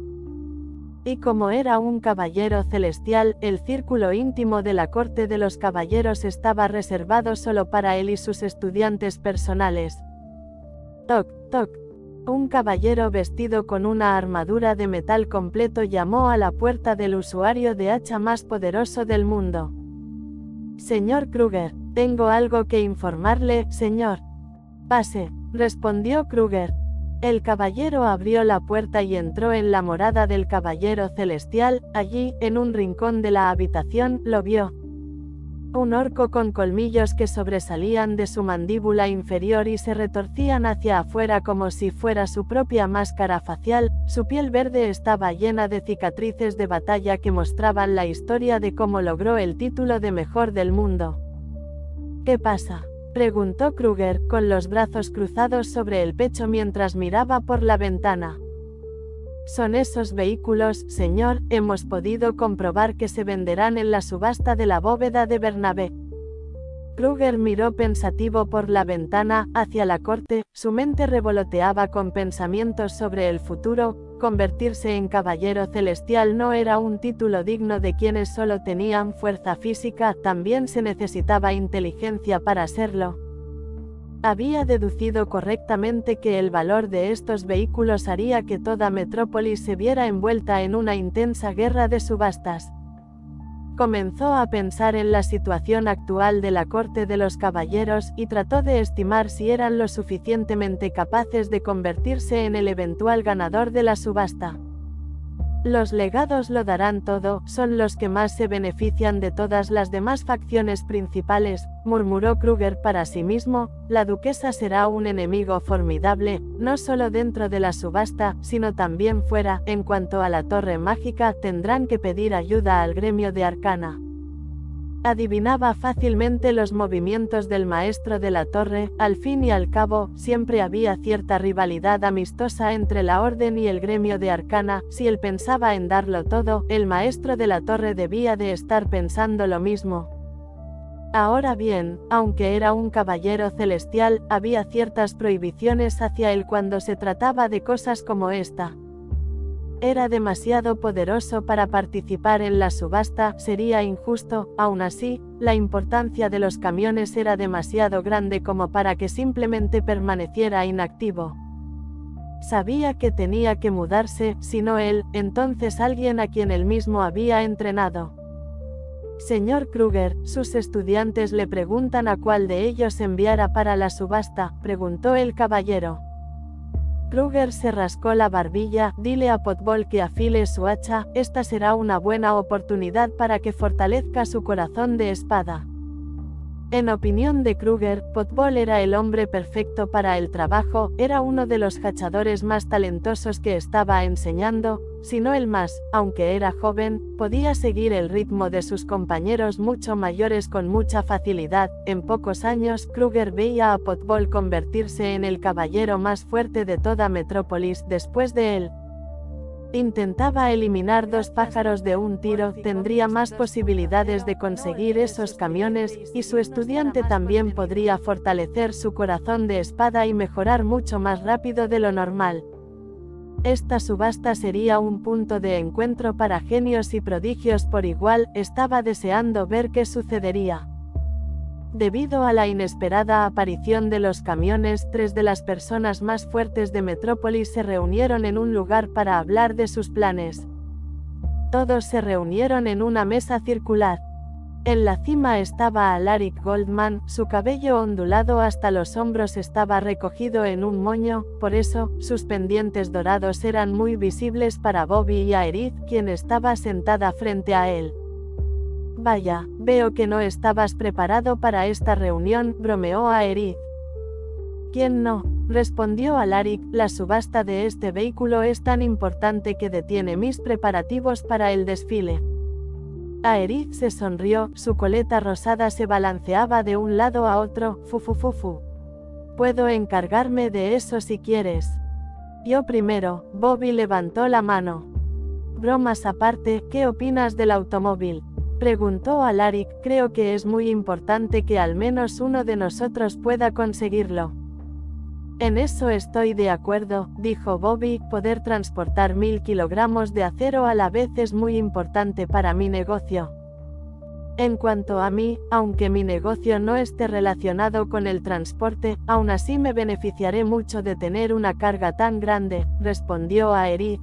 Y como era un caballero celestial, el círculo íntimo de la corte de los caballeros estaba reservado solo para él y sus estudiantes personales. Toc, toc. Un caballero vestido con una armadura de metal completo llamó a la puerta del usuario de hacha más poderoso del mundo. Señor Kruger, tengo algo que informarle, señor. Pase, respondió Kruger. El caballero abrió la puerta y entró en la morada del caballero celestial. Allí, en un rincón de la habitación, lo vio. Un orco con colmillos que sobresalían de su mandíbula inferior y se retorcían hacia afuera como si fuera su propia máscara facial. Su piel verde estaba llena de cicatrices de batalla que mostraban la historia de cómo logró el título de mejor del mundo. ¿Qué pasa?, preguntó Kruger, con los brazos cruzados sobre el pecho mientras miraba por la ventana. Son esos vehículos, señor. Hemos podido comprobar que se venderán en la subasta de la bóveda de Bernabé. Kruger miró pensativo por la ventana, hacia la corte. Su mente revoloteaba con pensamientos sobre el futuro. Convertirse en caballero celestial no era un título digno de quienes solo tenían fuerza física, también se necesitaba inteligencia para serlo. Había deducido correctamente que el valor de estos vehículos haría que toda Metrópolis se viera envuelta en una intensa guerra de subastas. Comenzó a pensar en la situación actual de la corte de los caballeros y trató de estimar si eran lo suficientemente capaces de convertirse en el eventual ganador de la subasta. Los legados lo darán todo, son los que más se benefician de todas las demás facciones principales, murmuró Kruger para sí mismo. La duquesa será un enemigo formidable, no solo dentro de la subasta, sino también fuera. En cuanto a la Torre Mágica, tendrán que pedir ayuda al gremio de Arcana. Adivinaba fácilmente los movimientos del maestro de la torre. Al fin y al cabo, siempre había cierta rivalidad amistosa entre la orden y el gremio de Arcana. Si él pensaba en darlo todo, el maestro de la torre debía de estar pensando lo mismo. Ahora bien, aunque era un caballero celestial, había ciertas prohibiciones hacia él cuando se trataba de cosas como esta. Era demasiado poderoso para participar en la subasta, sería injusto. Aún así, la importancia de los camiones era demasiado grande como para que simplemente permaneciera inactivo. Sabía que tenía que mudarse, si no él, entonces alguien a quien él mismo había entrenado. Señor Kruger, sus estudiantes le preguntan a cuál de ellos enviara para la subasta, preguntó el caballero. Kruger se rascó la barbilla. Dile a Potbol que afile su hacha, esta será una buena oportunidad para que fortalezca su corazón de espada. En opinión de Kruger, Potbol era el hombre perfecto para el trabajo, era uno de los hachadores más talentosos que estaba enseñando. sino el más, aunque era joven, podía seguir el ritmo de sus compañeros mucho mayores con mucha facilidad. En pocos años, Kruger veía a Potball convertirse en el caballero más fuerte de toda Metrópolis. Después de él, intentaba eliminar 2 pájaros de un tiro, tendría más posibilidades de conseguir esos camiones, y su estudiante también podría fortalecer su corazón de espada y mejorar mucho más rápido de lo normal. Esta subasta sería un punto de encuentro para genios y prodigios por igual. Estaba deseando ver qué sucedería. Debido a la inesperada aparición de los camiones, 3 de las personas más fuertes de Metrópolis se reunieron en un lugar para hablar de sus planes. Todos se reunieron en una mesa circular. En la cima estaba Alaric Goldman, su cabello ondulado hasta los hombros estaba recogido en un moño, por eso, sus pendientes dorados eran muy visibles para Bobby y Aerith, quien estaba sentada frente a él. Vaya, veo que no estabas preparado para esta reunión, bromeó Aerith. ¿Quién no?, respondió Alaric, la subasta de este vehículo es tan importante que detiene mis preparativos para el desfile. Aerith se sonrió, su coleta rosada se balanceaba de un lado a otro. Fufufufu. Puedo encargarme de eso si quieres. Yo primero. Bobby levantó la mano. Bromas aparte, ¿qué opinas del automóvil?, preguntó Alaric. Creo que es muy importante que al menos uno de nosotros pueda conseguirlo. En eso estoy de acuerdo, dijo Bobby. Poder transportar 1000 kilogramos de acero a la vez es muy importante para mi negocio. En cuanto a mí, aunque mi negocio no esté relacionado con el transporte, aún así me beneficiaré mucho de tener una carga tan grande, respondió Aerith.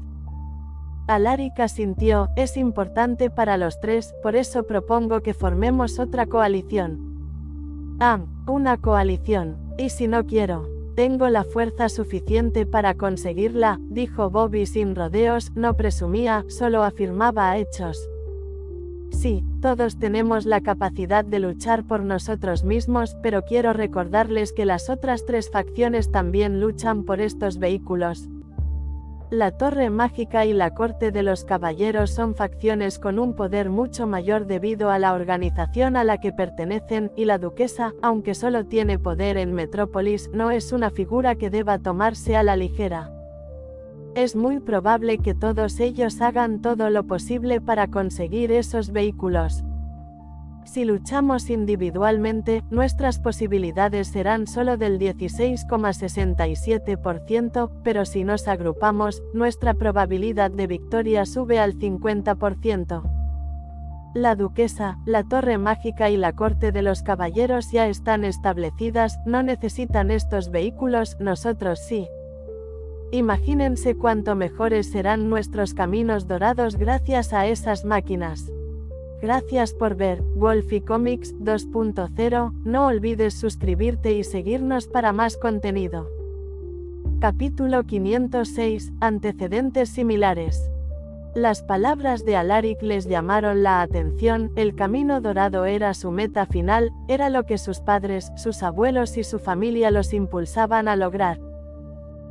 Alaric asintió. Es importante para los 3, por eso propongo que formemos otra coalición. Una coalición. ¿Y si no quiero? Tengo la fuerza suficiente para conseguirla, dijo Bobby sin rodeos. No presumía, solo afirmaba hechos. Sí, todos tenemos la capacidad de luchar por nosotros mismos, pero quiero recordarles que las otras 3 facciones también luchan por estos vehículos. La Torre Mágica y la Corte de los Caballeros son facciones con un poder mucho mayor debido a la organización a la que pertenecen, y la Duquesa, aunque solo tiene poder en Metrópolis, no es una figura que deba tomarse a la ligera. Es muy probable que todos ellos hagan todo lo posible para conseguir esos vehículos. Si luchamos individualmente, nuestras posibilidades serán solo del 16,67%, pero si nos agrupamos, nuestra probabilidad de victoria sube al 50%. La Duquesa, la Torre Mágica y la Corte de los Caballeros ya están establecidas, no necesitan estos vehículos, nosotros sí. Imagínense cuánto mejores serán nuestros caminos dorados gracias a esas máquinas. Gracias por ver Wolfie Comics 2.0, no olvides suscribirte y seguirnos para más contenido. Capítulo 506, antecedentes similares. Las palabras de Alaric les llamaron la atención. El camino dorado era su meta final, era lo que sus padres, sus abuelos y su familia los impulsaban a lograr.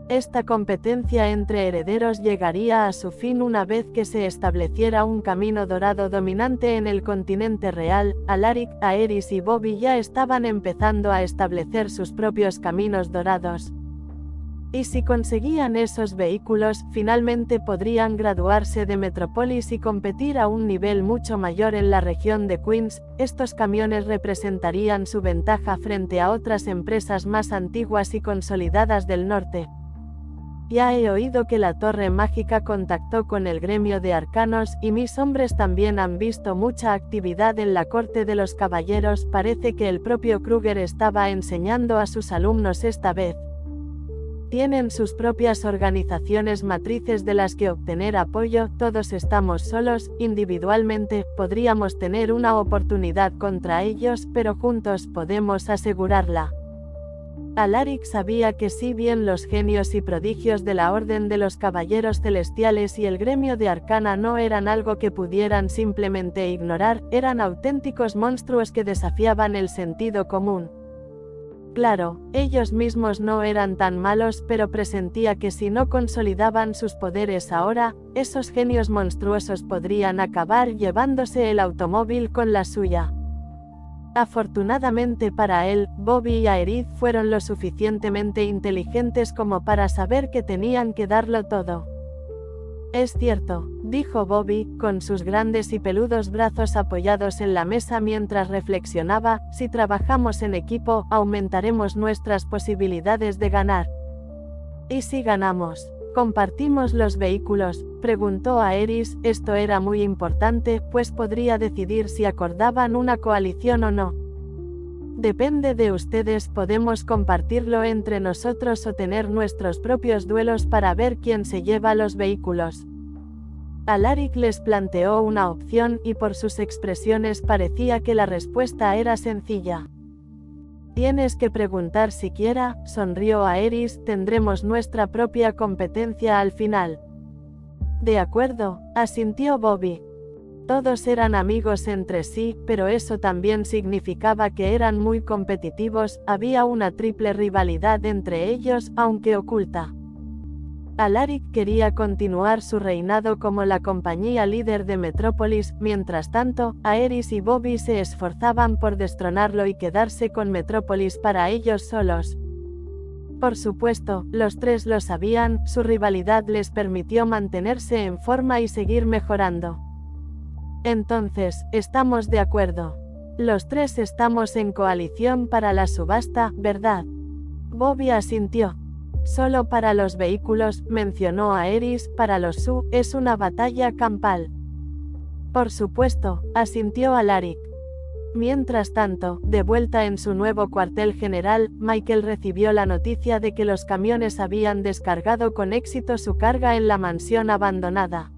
Esta competencia entre herederos llegaría a su fin una vez que se estableciera un camino dorado dominante en el continente real. Alaric, Aerith y Bobby ya estaban empezando a establecer sus propios caminos dorados. Y si conseguían esos vehículos, finalmente podrían graduarse de Metrópolis y competir a un nivel mucho mayor en la región de Queens. Estos camiones representarían su ventaja frente a otras empresas más antiguas y consolidadas del norte. Ya he oído que la Torre Mágica contactó con el gremio de arcanos, y mis hombres también han visto mucha actividad en la Corte de los Caballeros. Parece que el propio Kruger estaba enseñando a sus alumnos esta vez. Tienen sus propias organizaciones matrices de las que obtener apoyo. Todos estamos solos, individualmente, podríamos tener una oportunidad contra ellos, pero juntos podemos asegurarla. Alaric sabía que si bien los genios y prodigios de la Orden de los Caballeros Celestiales y el gremio de Arcana no eran algo que pudieran simplemente ignorar, eran auténticos monstruos que desafiaban el sentido común. Claro, ellos mismos no eran tan malos, pero presentía que si no consolidaban sus poderes ahora, esos genios monstruosos podrían acabar llevándose el automóvil con la suya. Afortunadamente para él, Bobby y Aerith fueron lo suficientemente inteligentes como para saber que tenían que darlo todo. Es cierto, dijo Bobby, con sus grandes y peludos brazos apoyados en la mesa mientras reflexionaba, si trabajamos en equipo, aumentaremos nuestras posibilidades de ganar. ¿Y si ganamos? ¿Compartimos los vehículos?, preguntó Aerith. Esto era muy importante, pues podría decidir si acordaban una coalición o no. Depende de ustedes, podemos compartirlo entre nosotros o tener nuestros propios duelos para ver quién se lleva los vehículos. Alaric les planteó una opción y por sus expresiones parecía que la respuesta era sencilla. Tienes que preguntar siquiera, sonrió Aerith, tendremos nuestra propia competencia al final. De acuerdo, asintió Bobby. Todos eran amigos entre sí, pero eso también significaba que eran muy competitivos, había una triple rivalidad entre ellos, aunque oculta. Alaric quería continuar su reinado como la compañía líder de Metrópolis, mientras tanto, Aerith y Bobby se esforzaban por destronarlo y quedarse con Metrópolis para ellos solos. Por supuesto, los tres lo sabían, su rivalidad les permitió mantenerse en forma y seguir mejorando. Entonces, estamos de acuerdo. Los tres estamos en coalición para la subasta, ¿verdad? Bobby asintió. Solo para los vehículos, mencionó Aerith, para los SU, es una batalla campal. Por supuesto, asintió Alaric. Mientras tanto, de vuelta en su nuevo cuartel general, Michael recibió la noticia de que los camiones habían descargado con éxito su carga en la mansión abandonada.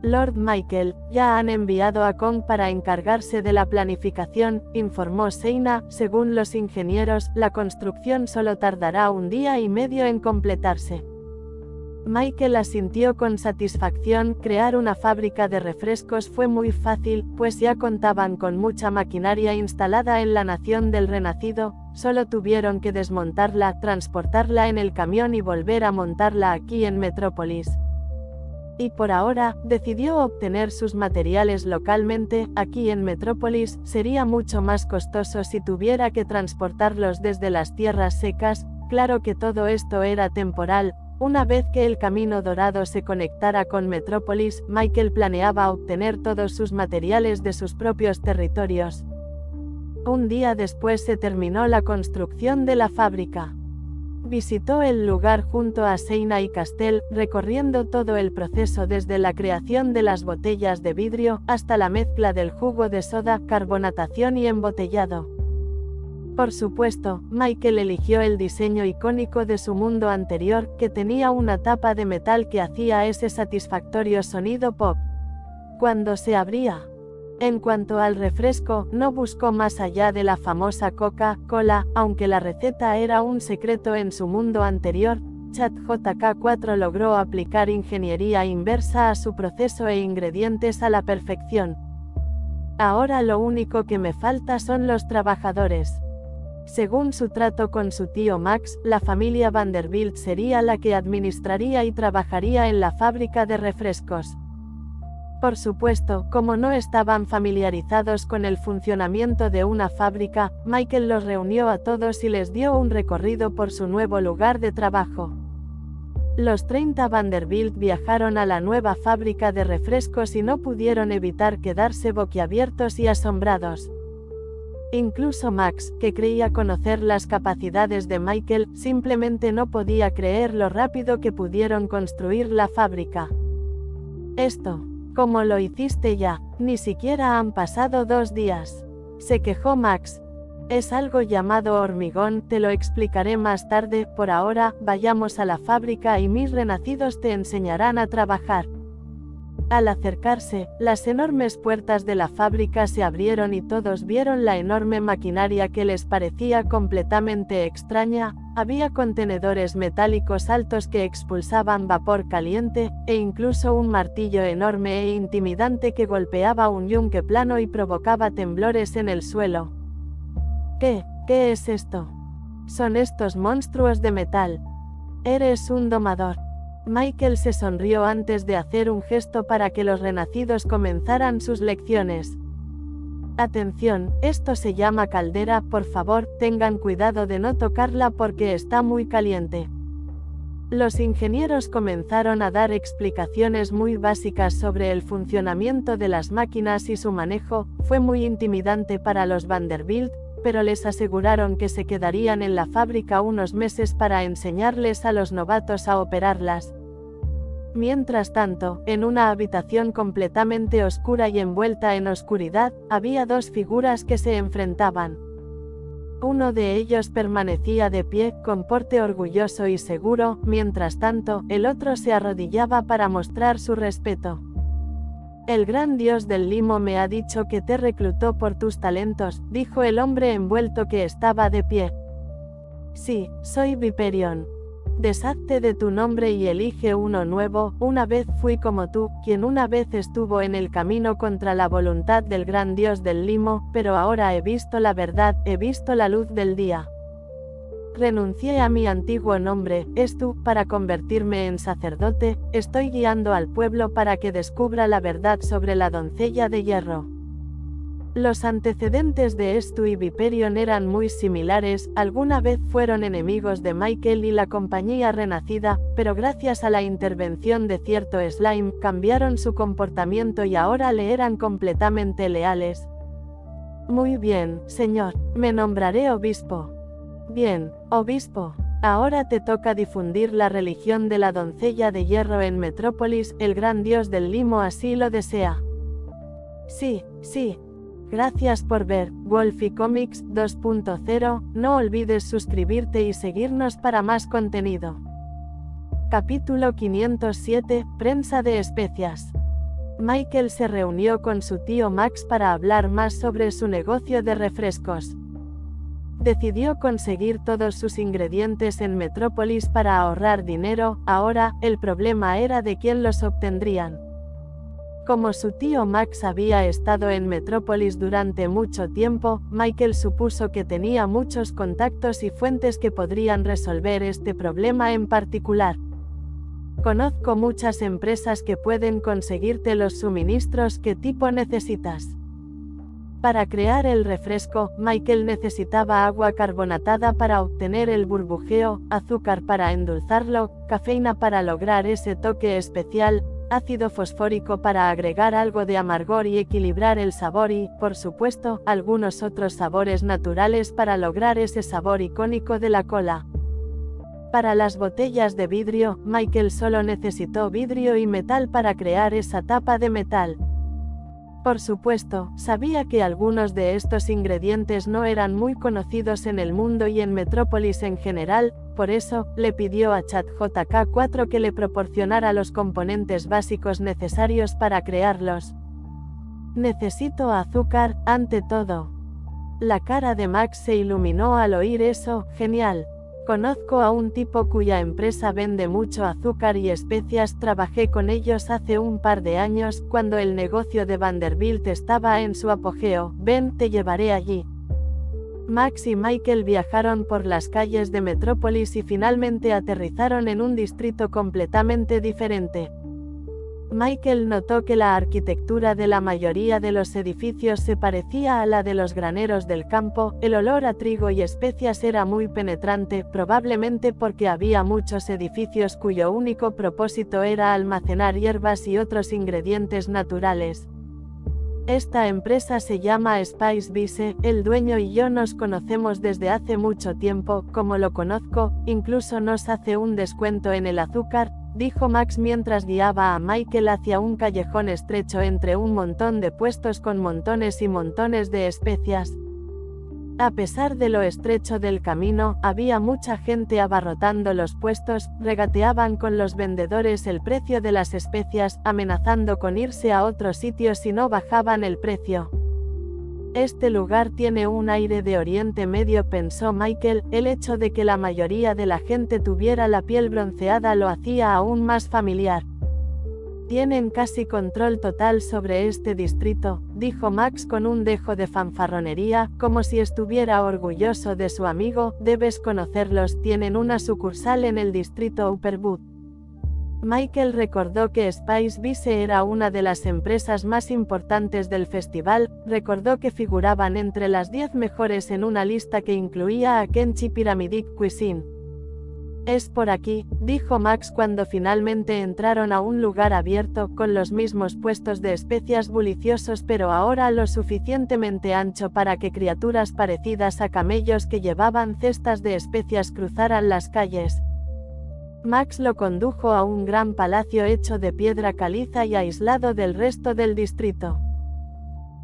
Lord Michael, ya han enviado a Kong para encargarse de la planificación, informó Seina. Según los ingenieros, la construcción solo tardará 1 día y medio en completarse. Michael asintió con satisfacción. Crear una fábrica de refrescos fue muy fácil, pues ya contaban con mucha maquinaria instalada en la Nación del Renacido, solo tuvieron que desmontarla, transportarla en el camión y volver a montarla aquí en Metrópolis. Y por ahora, decidió obtener sus materiales localmente. Aquí en Metrópolis, sería mucho más costoso si tuviera que transportarlos desde las tierras secas. Claro que todo esto era temporal. Una vez que el Camino Dorado se conectara con Metrópolis, Michael planeaba obtener todos sus materiales de sus propios territorios. 1 día después se terminó la construcción de la fábrica. Visitó el lugar junto a Seina y Castell, recorriendo todo el proceso desde la creación de las botellas de vidrio, hasta la mezcla del jugo de soda, carbonatación y embotellado. Por supuesto, Michael eligió el diseño icónico de su mundo anterior, que tenía una tapa de metal que hacía ese satisfactorio sonido pop cuando se abría. En cuanto al refresco, no buscó más allá de la famosa Coca-Cola, aunque la receta era un secreto en su mundo anterior. ChatJK4 logró aplicar ingeniería inversa a su proceso e ingredientes a la perfección. Ahora lo único que me falta son los trabajadores. Según su trato con su tío Max, la familia Vanderbilt sería la que administraría y trabajaría en la fábrica de refrescos. Por supuesto, como no estaban familiarizados con el funcionamiento de una fábrica, Michael los reunió a todos y les dio un recorrido por su nuevo lugar de trabajo. Los 30 Vanderbilt viajaron a la nueva fábrica de refrescos y no pudieron evitar quedarse boquiabiertos y asombrados. Incluso Max, que creía conocer las capacidades de Michael, simplemente no podía creer lo rápido que pudieron construir la fábrica. Esto, ¿cómo lo hiciste ya? Ni siquiera han pasado 2 días. Se quejó Max. Es algo llamado hormigón, te lo explicaré más tarde. Por ahora, vayamos a la fábrica y mis renacidos te enseñarán a trabajar. Al acercarse, las enormes puertas de la fábrica se abrieron y todos vieron la enorme maquinaria que les parecía completamente extraña. Había contenedores metálicos altos que expulsaban vapor caliente, e incluso un martillo enorme e intimidante que golpeaba un yunque plano y provocaba temblores en el suelo. ¿Qué es esto? Son estos monstruos de metal. Eres un domador. Michael se sonrió antes de hacer un gesto para que los renacidos comenzaran sus lecciones. Atención, esto se llama caldera, por favor, tengan cuidado de no tocarla porque está muy caliente. Los ingenieros comenzaron a dar explicaciones muy básicas sobre el funcionamiento de las máquinas y su manejo. Fue muy intimidante para los Vanderbilt, pero les aseguraron que se quedarían en la fábrica unos meses para enseñarles a los novatos a operarlas. Mientras tanto, en una habitación completamente oscura y envuelta en oscuridad, había dos figuras que se enfrentaban. Uno de ellos permanecía de pie, con porte orgulloso y seguro, mientras tanto, el otro se arrodillaba para mostrar su respeto. El gran dios del limo me ha dicho que te reclutó por tus talentos, dijo el hombre envuelto que estaba de pie. Sí, soy Viperion. Deshazte de tu nombre y elige uno nuevo. Una vez fui como tú, quien una vez estuvo en el camino contra la voluntad del gran dios del limo, pero ahora he visto la verdad, he visto la luz del día. Renuncié a mi antiguo nombre, Estu, para convertirme en sacerdote. Estoy guiando al pueblo para que descubra la verdad sobre la doncella de hierro. Los antecedentes de Estu y Viperion eran muy similares, alguna vez fueron enemigos de Michael y la compañía renacida, pero gracias a la intervención de cierto slime, cambiaron su comportamiento y ahora le eran completamente leales. Muy bien, señor, me nombraré obispo. Bien, obispo. Ahora te toca difundir la religión de la doncella de hierro en Metrópolis, el gran dios del limo así lo desea. Sí, sí. Gracias por ver Wolfie Comics 2.0, no olvides suscribirte y seguirnos para más contenido. Capítulo 507, Prensa de especias. Michael se reunió con su tío Max para hablar más sobre su negocio de refrescos. Decidió conseguir todos sus ingredientes en Metrópolis para ahorrar dinero, ahora, el problema era de quién los obtendrían. Como su tío Max había estado en Metrópolis durante mucho tiempo, Michael supuso que tenía muchos contactos y fuentes que podrían resolver este problema en particular. Conozco muchas empresas que pueden conseguirte los suministros que tipo necesitas. Para crear el refresco, Michael necesitaba agua carbonatada para obtener el burbujeo, azúcar para endulzarlo, cafeína para lograr ese toque especial, ácido fosfórico para agregar algo de amargor y equilibrar el sabor y, por supuesto, algunos otros sabores naturales para lograr ese sabor icónico de la cola. Para las botellas de vidrio, Michael solo necesitó vidrio y metal para crear esa tapa de metal. Por supuesto, sabía que algunos de estos ingredientes no eran muy conocidos en el mundo y en Metrópolis en general, por eso, le pidió a ChatJK4 que le proporcionara los componentes básicos necesarios para crearlos. Necesito azúcar, ante todo. La cara de Max se iluminó al oír eso, genial. Conozco a un tipo cuya empresa vende mucho azúcar y especias, trabajé con ellos hace un par de años, cuando el negocio de Vanderbilt estaba en su apogeo, ven, te llevaré allí. Max y Michael viajaron por las calles de Metrópolis y finalmente aterrizaron en un distrito completamente diferente. Michael notó que la arquitectura de la mayoría de los edificios se parecía a la de los graneros del campo, el olor a trigo y especias era muy penetrante, probablemente porque había muchos edificios cuyo único propósito era almacenar hierbas y otros ingredientes naturales. Esta empresa se llama Spice Bise, el dueño y yo nos conocemos desde hace mucho tiempo, como lo conozco, incluso nos hace un descuento en el azúcar, dijo Max mientras guiaba a Michael hacia un callejón estrecho entre un montón de puestos con montones y montones de especias. A pesar de lo estrecho del camino, había mucha gente abarrotando los puestos, regateaban con los vendedores el precio de las especias, amenazando con irse a otro sitio si no bajaban el precio. Este lugar tiene un aire de Oriente Medio, pensó Michael, el hecho de que la mayoría de la gente tuviera la piel bronceada lo hacía aún más familiar. Tienen casi control total sobre este distrito, dijo Max con un dejo de fanfarronería, como si estuviera orgulloso de su amigo. Debes conocerlos, tienen una sucursal en el distrito Upper Butte. Michael recordó que Spice Vice era una de las empresas más importantes del festival, recordó que figuraban entre las 10 mejores en una lista que incluía a Kenchi Pyramidic Cuisine. Es por aquí, dijo Max cuando finalmente entraron a un lugar abierto, con los mismos puestos de especias buliciosos pero ahora lo suficientemente ancho para que criaturas parecidas a camellos que llevaban cestas de especias cruzaran las calles. Max lo condujo a un gran palacio hecho de piedra caliza y aislado del resto del distrito.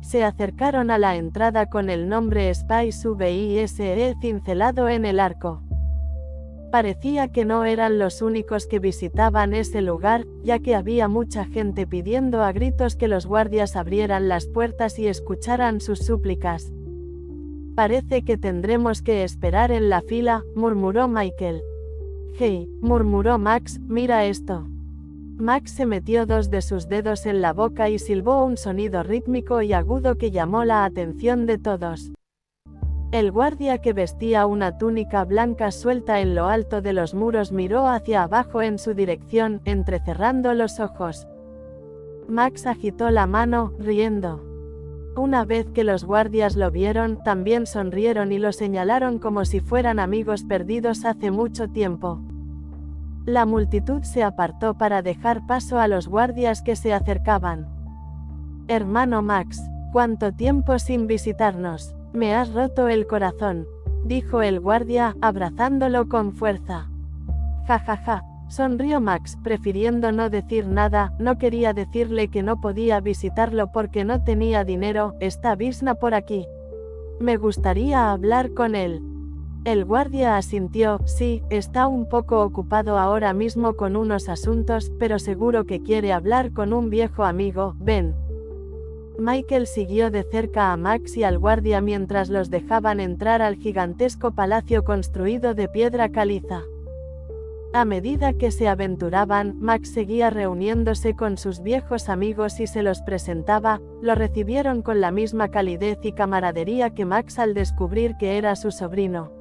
Se acercaron a la entrada con el nombre Spice Vice cincelado en el arco. Parecía que no eran los únicos que visitaban ese lugar, ya que había mucha gente pidiendo a gritos que los guardias abrieran las puertas y escucharan sus súplicas. Parece que tendremos que esperar en la fila, murmuró Michael. Hey, murmuró Max, mira esto. Max se metió 2 de sus dedos en la boca y silbó un sonido rítmico y agudo que llamó la atención de todos. El guardia, que vestía una túnica blanca suelta en lo alto de los muros, miró hacia abajo en su dirección, entrecerrando los ojos. Max agitó la mano, riendo. Una vez que los guardias lo vieron, también sonrieron y lo señalaron como si fueran amigos perdidos hace mucho tiempo. La multitud se apartó para dejar paso a los guardias que se acercaban. Hermano Max, ¿cuánto tiempo sin visitarnos? Me has roto el corazón, dijo el guardia, abrazándolo con fuerza. Ja ja ja, sonrió Max, prefiriendo no decir nada. No quería decirle que no podía visitarlo porque no tenía dinero. ¿Está Visna por aquí? Me gustaría hablar con él. El guardia asintió. Sí, está un poco ocupado ahora mismo con unos asuntos, pero seguro que quiere hablar con un viejo amigo. Ven. Michael siguió de cerca a Max y al guardia mientras los dejaban entrar al gigantesco palacio construido de piedra caliza. A medida que se aventuraban, Max seguía reuniéndose con sus viejos amigos y se los presentaba. Lo recibieron con la misma calidez y camaradería que Max al descubrir que era su sobrino.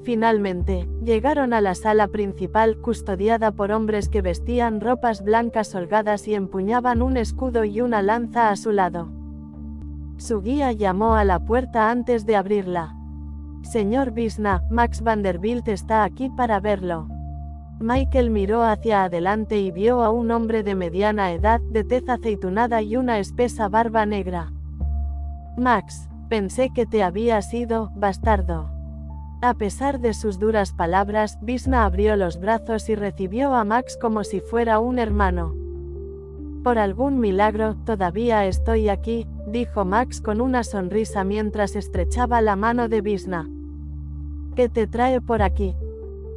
Finalmente, llegaron a la sala principal, custodiada por hombres que vestían ropas blancas holgadas y empuñaban un escudo y una lanza a su lado. Su guía llamó a la puerta antes de abrirla. Señor Visna, Max Vanderbilt está aquí para verlo. Michael miró hacia adelante y vio a un hombre de mediana edad, de tez aceitunada y una espesa barba negra. Max, pensé que te habías ido, bastardo. A pesar de sus duras palabras, Visna abrió los brazos y recibió a Max como si fuera un hermano. Por algún milagro, todavía estoy aquí, dijo Max con una sonrisa mientras estrechaba la mano de Visna. ¿Qué te trae por aquí?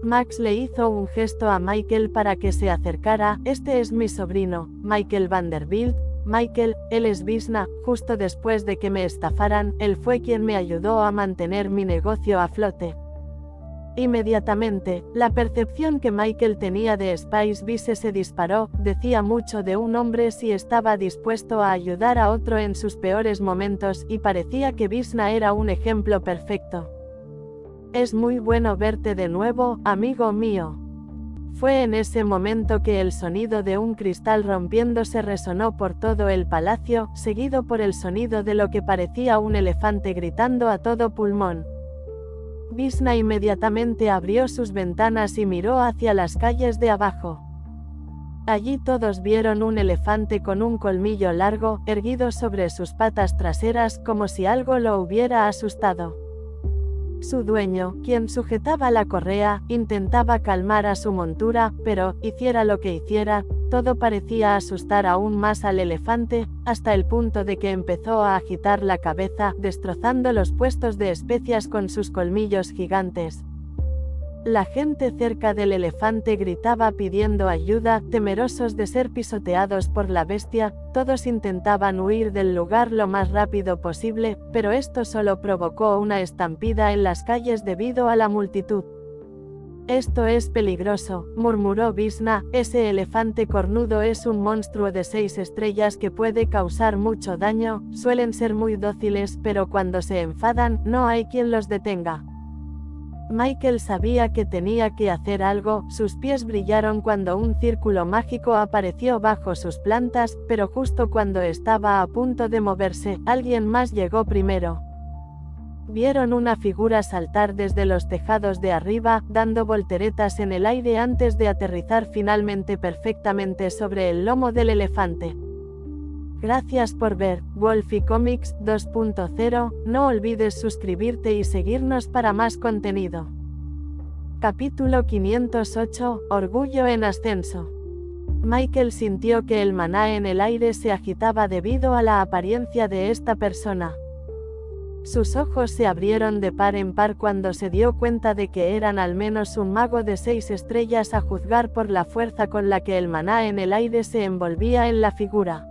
Max le hizo un gesto a Michael para que se acercara. Este es mi sobrino, Michael Vanderbilt. Michael, él es Visna. Justo después de que me estafaran, él fue quien me ayudó a mantener mi negocio a flote. Inmediatamente, la percepción que Michael tenía de Spice Vice se disparó. Decía mucho de un hombre si estaba dispuesto a ayudar a otro en sus peores momentos, y parecía que Visna era un ejemplo perfecto. Es muy bueno verte de nuevo, amigo mío. Fue en ese momento que el sonido de un cristal rompiéndose resonó por todo el palacio, seguido por el sonido de lo que parecía un elefante gritando a todo pulmón. Visna inmediatamente abrió sus ventanas y miró hacia las calles de abajo. Allí todos vieron un elefante con un colmillo largo, erguido sobre sus patas traseras, como si algo lo hubiera asustado. Su dueño, quien sujetaba la correa, intentaba calmar a su montura, pero, hiciera lo que hiciera, todo parecía asustar aún más al elefante, hasta el punto de que empezó a agitar la cabeza, destrozando los puestos de especias con sus colmillos gigantes. La gente cerca del elefante gritaba pidiendo ayuda, temerosos de ser pisoteados por la bestia. Todos intentaban huir del lugar lo más rápido posible, pero esto solo provocó una estampida en las calles debido a la multitud. Esto es peligroso, murmuró Vishna, ese elefante cornudo es un monstruo de 6 estrellas que puede causar mucho daño, suelen ser muy dóciles pero cuando se enfadan no hay quien los detenga. Michael sabía que tenía que hacer algo, sus pies brillaron cuando un círculo mágico apareció bajo sus plantas, pero justo cuando estaba a punto de moverse, alguien más llegó primero. Vieron una figura saltar desde los tejados de arriba, dando volteretas en el aire antes de aterrizar finalmente perfectamente sobre el lomo del elefante. Gracias por ver Wolfie Comics 2.0, no olvides suscribirte y seguirnos para más contenido. Capítulo 508, Orgullo en ascenso. Michael sintió que el maná en el aire se agitaba debido a la apariencia de esta persona. Sus ojos se abrieron de par en par cuando se dio cuenta de que eran al menos un mago de 6 estrellas a juzgar por la fuerza con la que el maná en el aire se envolvía en la figura.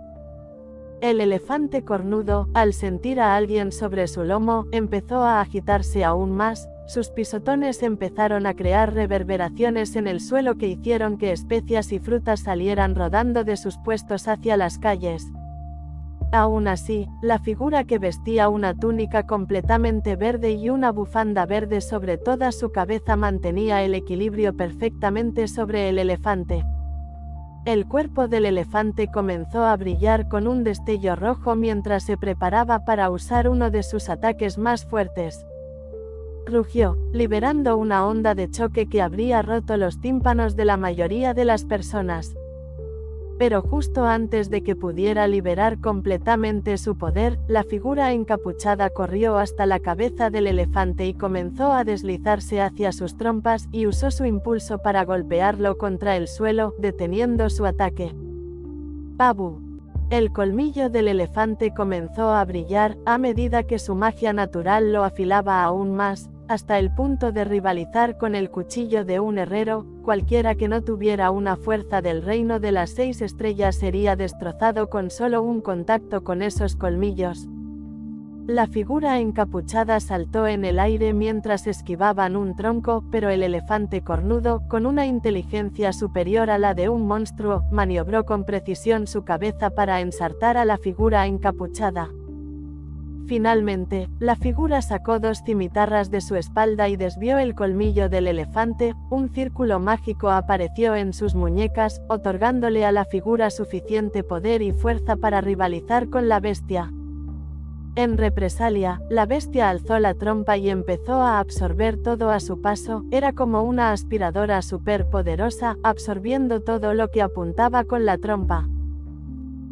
El elefante cornudo, al sentir a alguien sobre su lomo, empezó a agitarse aún más, sus pisotones empezaron a crear reverberaciones en el suelo que hicieron que especias y frutas salieran rodando de sus puestos hacia las calles. Aún así, la figura que vestía una túnica completamente verde y una bufanda verde sobre toda su cabeza mantenía el equilibrio perfectamente sobre el elefante. El cuerpo del elefante comenzó a brillar con un destello rojo mientras se preparaba para usar uno de sus ataques más fuertes. Rugió, liberando una onda de choque que habría roto los tímpanos de la mayoría de las personas. Pero justo antes de que pudiera liberar completamente su poder, la figura encapuchada corrió hasta la cabeza del elefante y comenzó a deslizarse hacia sus trompas y usó su impulso para golpearlo contra el suelo, deteniendo su ataque. ¡Pabu! El colmillo del elefante comenzó a brillar, a medida que su magia natural lo afilaba aún más, hasta el punto de rivalizar con el cuchillo de un herrero. Cualquiera que no tuviera una fuerza del reino de las 6 estrellas sería destrozado con solo un contacto con esos colmillos. La figura encapuchada saltó en el aire mientras esquivaban un tronco, pero el elefante cornudo, con una inteligencia superior a la de un monstruo, maniobró con precisión su cabeza para ensartar a la figura encapuchada. Finalmente, la figura sacó 2 cimitarras de su espalda y desvió el colmillo del elefante, un círculo mágico apareció en sus muñecas, otorgándole a la figura suficiente poder y fuerza para rivalizar con la bestia. En represalia, la bestia alzó la trompa y empezó a absorber todo a su paso, era como una aspiradora superpoderosa, absorbiendo todo lo que apuntaba con la trompa.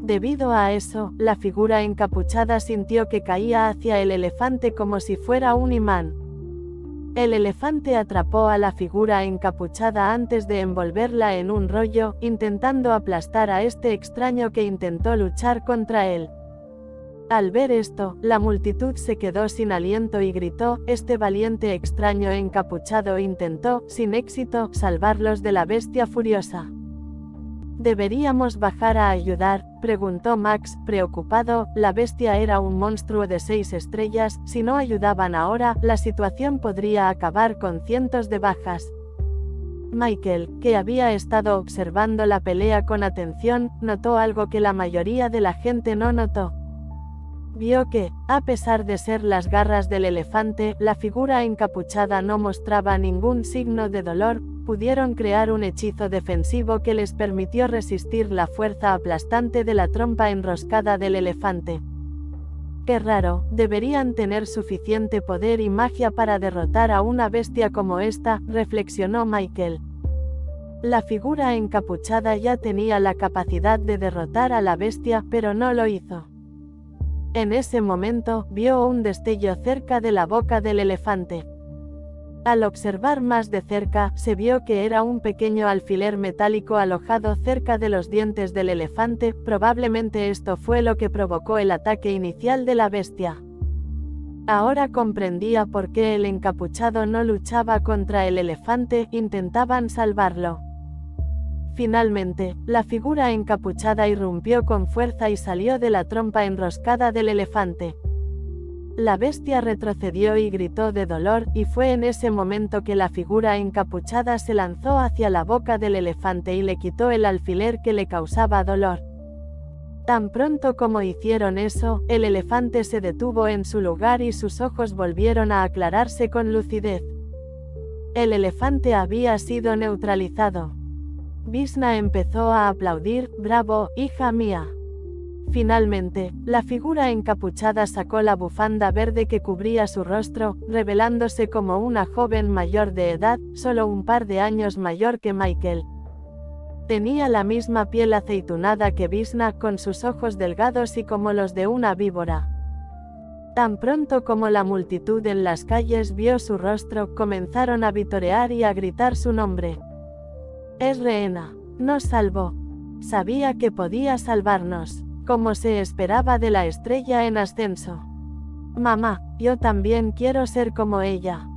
Debido a eso, la figura encapuchada sintió que caía hacia el elefante como si fuera un imán. El elefante atrapó a la figura encapuchada antes de envolverla en un rollo, intentando aplastar a este extraño que intentó luchar contra él. Al ver esto, la multitud se quedó sin aliento y gritó, este valiente extraño encapuchado intentó, sin éxito, salvarlos de la bestia furiosa. ¿Deberíamos bajar a ayudar?, preguntó Max, preocupado, la bestia era un monstruo de 6 estrellas, si no ayudaban ahora, la situación podría acabar con cientos de bajas. Michael, que había estado observando la pelea con atención, notó algo que la mayoría de la gente no notó. Vio que, a pesar de ser las garras del elefante, la figura encapuchada no mostraba ningún signo de dolor. Pudieron crear un hechizo defensivo que les permitió resistir la fuerza aplastante de la trompa enroscada del elefante. Qué raro, deberían tener suficiente poder y magia para derrotar a una bestia como esta, reflexionó Michael. La figura encapuchada ya tenía la capacidad de derrotar a la bestia, pero no lo hizo. En ese momento, vio un destello cerca de la boca del elefante. Al observar más de cerca, se vio que era un pequeño alfiler metálico alojado cerca de los dientes del elefante, probablemente esto fue lo que provocó el ataque inicial de la bestia. Ahora comprendía por qué el encapuchado no luchaba contra el elefante, intentaban salvarlo. Finalmente, la figura encapuchada irrumpió con fuerza y salió de la trompa enroscada del elefante. La bestia retrocedió y gritó de dolor, y fue en ese momento que la figura encapuchada se lanzó hacia la boca del elefante y le quitó el alfiler que le causaba dolor. Tan pronto como hicieron eso, el elefante se detuvo en su lugar y sus ojos volvieron a aclararse con lucidez. El elefante había sido neutralizado. Visna empezó a aplaudir, «Bravo, hija mía». Finalmente, la figura encapuchada sacó la bufanda verde que cubría su rostro, revelándose como una joven mayor de edad, solo un par de años mayor que Michael. Tenía la misma piel aceitunada que Visna, con sus ojos delgados y como los de una víbora. Tan pronto como la multitud en las calles vio su rostro, comenzaron a vitorear y a gritar su nombre. «Es Rehena. Nos salvó. Sabía que podía salvarnos, como se esperaba de la estrella en ascenso. Mamá, yo también quiero ser como ella».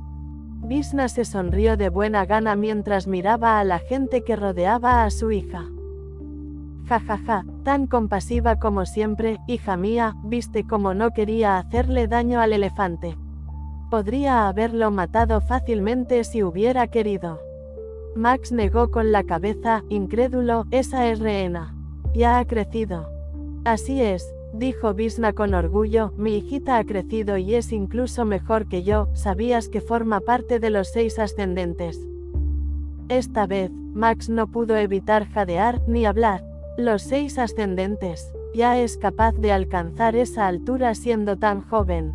Visna se sonrió de buena gana mientras miraba a la gente que rodeaba a su hija. «Jajaja, tan compasiva como siempre, hija mía, viste cómo no quería hacerle daño al elefante. Podría haberlo matado fácilmente si hubiera querido». Max negó con la cabeza, incrédulo, «Esa es Rehena. Ya ha crecido». «Así es», dijo Visna con orgullo, «mi hijita ha crecido y es incluso mejor que yo. ¿Sabías que forma parte de los 6 ascendentes?» Esta vez, Max no pudo evitar jadear, ni hablar. «Los 6 ascendentes. Ya es capaz de alcanzar esa altura siendo tan joven».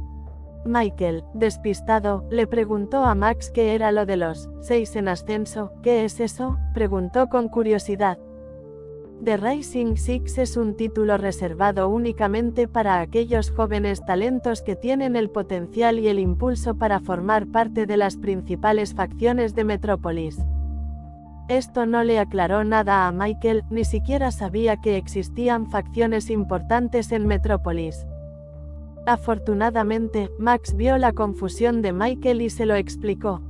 Michael, despistado, le preguntó a Max qué era lo de los 6 en ascenso. «¿Qué es eso?», preguntó con curiosidad. The Rising Six es un título reservado únicamente para aquellos jóvenes talentos que tienen el potencial y el impulso para formar parte de las principales facciones de Metrópolis. Esto no le aclaró nada a Michael, ni siquiera sabía que existían facciones importantes en Metrópolis. Afortunadamente, Max vio la confusión de Michael y se lo explicó.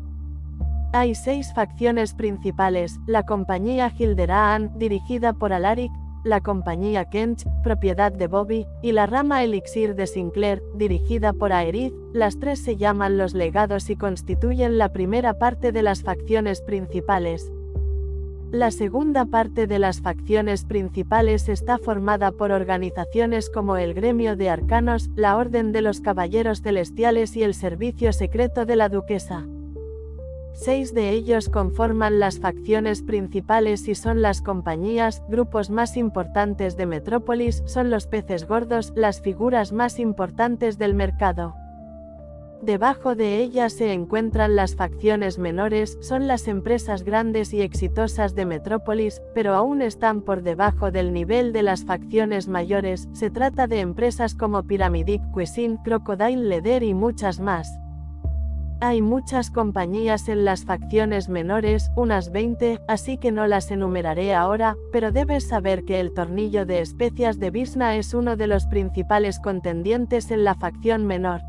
Hay 6 facciones principales: la compañía Hilderaan, dirigida por Alaric; la compañía Kench, propiedad de Bobby; y la rama Elixir de Sinclair, dirigida por Aerith. Las 3 se llaman los legados y constituyen la primera parte de las facciones principales. La segunda parte de las facciones principales está formada por organizaciones como el Gremio de Arcanos, la Orden de los Caballeros Celestiales y el Servicio Secreto de la Duquesa. 6 de ellos conforman las facciones principales y son las compañías, grupos más importantes de Metrópolis, son los peces gordos, las figuras más importantes del mercado. Debajo de ellas se encuentran las facciones menores, son las empresas grandes y exitosas de Metrópolis, pero aún están por debajo del nivel de las facciones mayores. Se trata de empresas como Pyramidic Cuisine, Crocodile Leather y muchas más. Hay muchas compañías en las facciones menores, unas 20, así que no las enumeraré ahora, pero debes saber que el tornillo de especias de Visna es uno de los principales contendientes en la facción menor.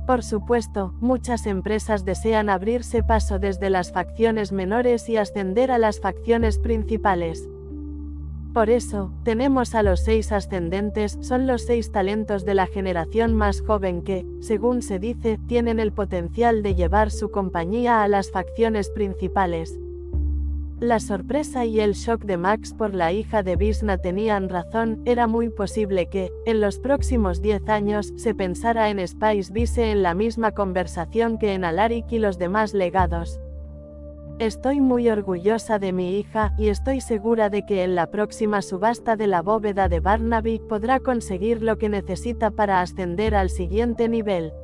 Por supuesto, muchas empresas desean abrirse paso desde las facciones menores y ascender a las facciones principales. Por eso, tenemos a los 6 ascendentes, son los 6 talentos de la generación más joven que, según se dice, tienen el potencial de llevar su compañía a las facciones principales. La sorpresa y el shock de Max por la hija de Visna tenían razón. Era muy posible que, en los próximos 10 años, se pensara en Spice Vise en la misma conversación que en Alaric y los demás legados. Estoy muy orgullosa de mi hija, y estoy segura de que en la próxima subasta de la bóveda de Barnaby podrá conseguir lo que necesita para ascender al siguiente nivel.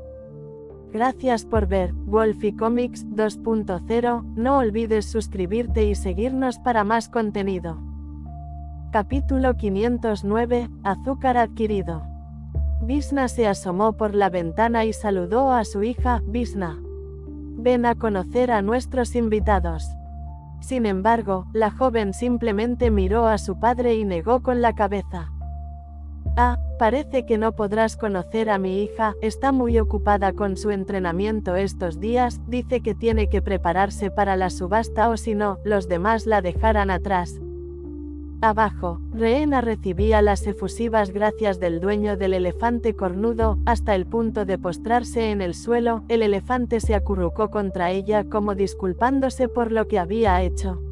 Gracias por ver Wolfie Comics 2.0, no olvides suscribirte y seguirnos para más contenido. Capítulo 509, Azúcar adquirido. Visna se asomó por la ventana y saludó a su hija. «Visna, ven a conocer a nuestros invitados». Sin embargo, la joven simplemente miró a su padre y negó con la cabeza. «Ah, parece que no podrás conocer a mi hija, está muy ocupada con su entrenamiento estos días, dice que tiene que prepararse para la subasta o si no, los demás la dejarán atrás». Abajo, Rehena recibía las efusivas gracias del dueño del elefante cornudo, hasta el punto de postrarse en el suelo. El elefante se acurrucó contra ella como disculpándose por lo que había hecho.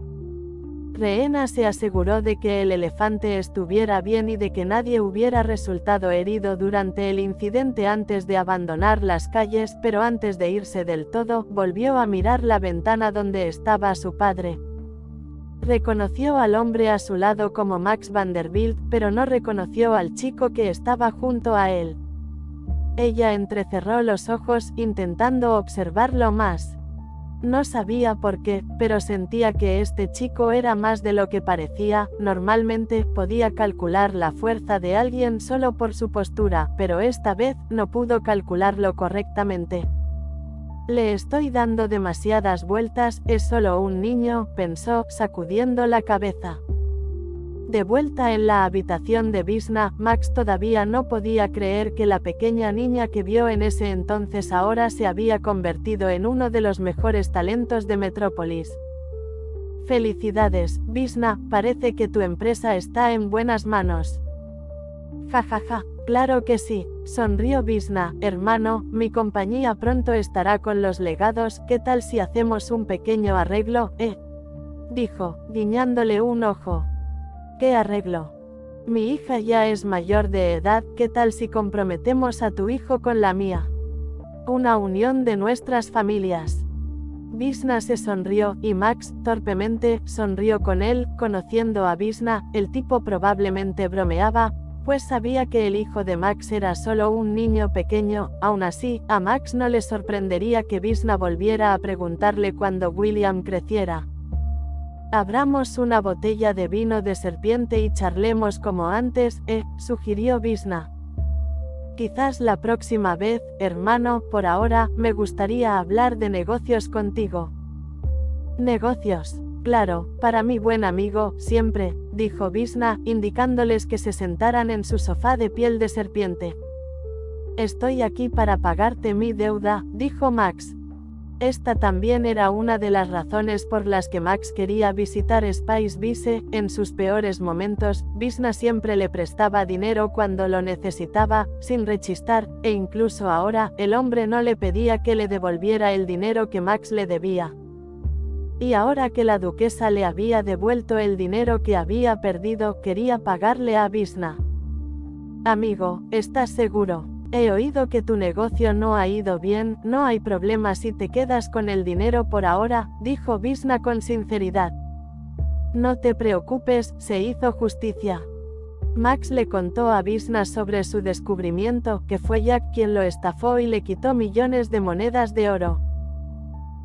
Rehena se aseguró de que el elefante estuviera bien y de que nadie hubiera resultado herido durante el incidente antes de abandonar las calles, pero antes de irse del todo, volvió a mirar la ventana donde estaba su padre. Reconoció al hombre a su lado como Max Vanderbilt, pero no reconoció al chico que estaba junto a él. Ella entrecerró los ojos, intentando observarlo más. No sabía por qué, pero sentía que este chico era más de lo que parecía. Normalmente, podía calcular la fuerza de alguien solo por su postura, pero esta vez, no pudo calcularlo correctamente. Le estoy dando demasiadas vueltas, es solo un niño, pensó, sacudiendo la cabeza. De vuelta en la habitación de Visna, Max todavía no podía creer que la pequeña niña que vio en ese entonces ahora se había convertido en uno de los mejores talentos de Metrópolis. Felicidades, Visna, parece que tu empresa está en buenas manos. Jajaja, claro que sí, sonrió Visna. Hermano, mi compañía pronto estará con los legados, ¿qué tal si hacemos un pequeño arreglo, dijo, guiñándole un ojo. ¿Qué arreglo? Mi hija ya es mayor de edad, ¿qué tal si comprometemos a tu hijo con la mía? Una unión de nuestras familias. Visna se sonrió, y Max, torpemente, sonrió con él. Conociendo a Visna, el tipo probablemente bromeaba, pues sabía que el hijo de Max era solo un niño pequeño. Aún así, a Max no le sorprendería que Visna volviera a preguntarle cuando William creciera. Abramos una botella de vino de serpiente y charlemos como antes, sugirió Visna. Quizás la próxima vez, hermano, por ahora, me gustaría hablar de negocios contigo. Negocios. Claro, para mi buen amigo, siempre, dijo Visna, indicándoles que se sentaran en su sofá de piel de serpiente. Estoy aquí para pagarte mi deuda, dijo Max. Esta también era una de las razones por las que Max quería visitar Spice Bise. En sus peores momentos, Visna siempre le prestaba dinero cuando lo necesitaba, sin rechistar, e incluso ahora, el hombre no le pedía que le devolviera el dinero que Max le debía. Y ahora que la duquesa le había devuelto el dinero que había perdido, quería pagarle a Visna. Amigo, ¿estás seguro? He oído que tu negocio no ha ido bien, no hay problema si te quedas con el dinero por ahora, dijo Visna con sinceridad. No te preocupes, se hizo justicia. Max le contó a Visna sobre su descubrimiento, que fue Jack quien lo estafó y le quitó millones de monedas de oro.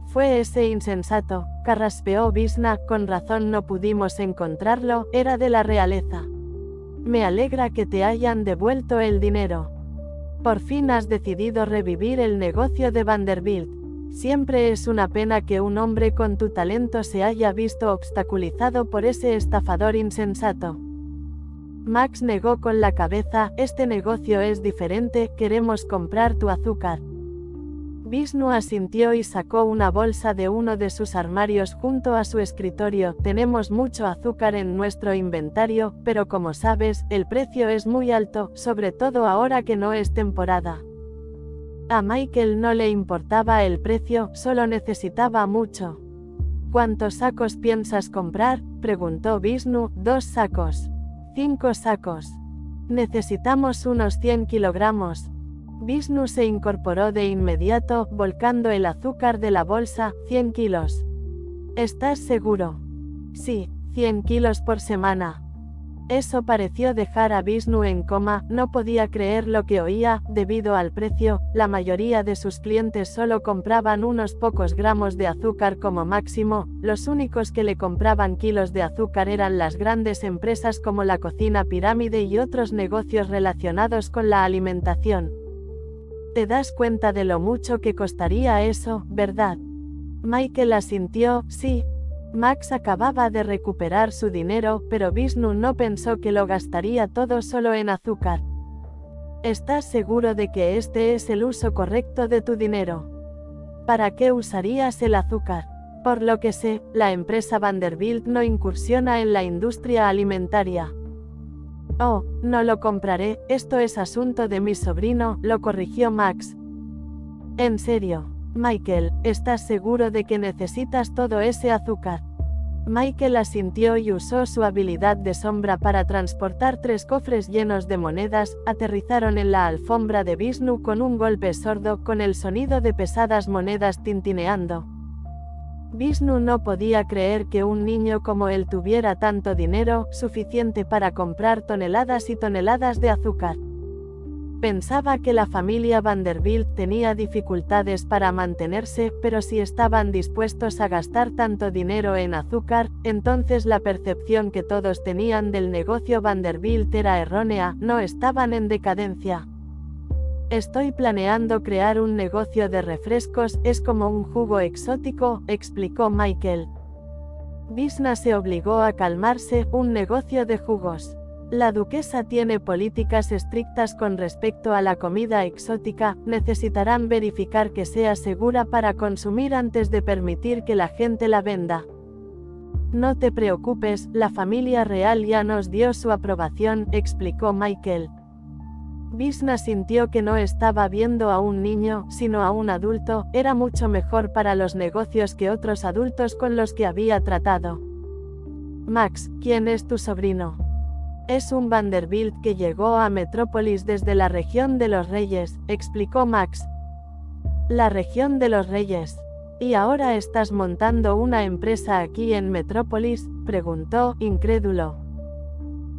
Fue ese insensato, carraspeó Visna, con razón no pudimos encontrarlo, era de la realeza. Me alegra que te hayan devuelto el dinero. Por fin has decidido revivir el negocio de Vanderbilt. Siempre es una pena que un hombre con tu talento se haya visto obstaculizado por ese estafador insensato. Max negó con la cabeza, este negocio es diferente, queremos comprar tu azúcar. Visnu asintió y sacó una bolsa de uno de sus armarios junto a su escritorio. Tenemos mucho azúcar en nuestro inventario, pero como sabes, el precio es muy alto, sobre todo ahora que no es temporada. A Michael no le importaba el precio, solo necesitaba mucho. ¿Cuántos sacos piensas comprar?, preguntó Visnu. 2 sacos. 5 sacos. Necesitamos unos 100 kilogramos. Visnu se incorporó de inmediato, volcando el azúcar de la bolsa. 100 kilos. ¿Estás seguro? Sí, 100 kilos por semana. Eso pareció dejar a Visnu en coma, no podía creer lo que oía. Debido al precio, la mayoría de sus clientes solo compraban unos pocos gramos de azúcar como máximo. Los únicos que le compraban kilos de azúcar eran las grandes empresas como la cocina pirámide y otros negocios relacionados con la alimentación. ¿Te das cuenta de lo mucho que costaría eso, verdad? Michael asintió, sí. Max acababa de recuperar su dinero, pero Visnu no pensó que lo gastaría todo solo en azúcar. ¿Estás seguro de que este es el uso correcto de tu dinero? ¿Para qué usarías el azúcar? Por lo que sé, la empresa Vanderbilt no incursiona en la industria alimentaria. Oh, no lo compraré, esto es asunto de mi sobrino, lo corrigió Max. En serio, Michael, ¿estás seguro de que necesitas todo ese azúcar? Michael asintió y usó su habilidad de sombra para transportar 3 cofres llenos de monedas, aterrizaron en la alfombra de Vishnu con un golpe sordo con el sonido de pesadas monedas tintineando. Vishnu no podía creer que un niño como él tuviera tanto dinero, suficiente para comprar toneladas y toneladas de azúcar. Pensaba que la familia Vanderbilt tenía dificultades para mantenerse, pero si estaban dispuestos a gastar tanto dinero en azúcar, entonces la percepción que todos tenían del negocio Vanderbilt era errónea, no estaban en decadencia. Estoy planeando crear un negocio de refrescos, es como un jugo exótico, explicó Michael. Vishnu se obligó a calmarse, un negocio de jugos. La duquesa tiene políticas estrictas con respecto a la comida exótica, necesitarán verificar que sea segura para consumir antes de permitir que la gente la venda. No te preocupes, la familia real ya nos dio su aprobación, explicó Michael. Vishnu sintió que no estaba viendo a un niño, sino a un adulto, era mucho mejor para los negocios que otros adultos con los que había tratado. Max, ¿quién es tu sobrino? Es un Vanderbilt que llegó a Metrópolis desde la región de los Reyes, explicó Max. La región de los Reyes. ¿Y ahora estás montando una empresa aquí en Metrópolis?, preguntó, incrédulo.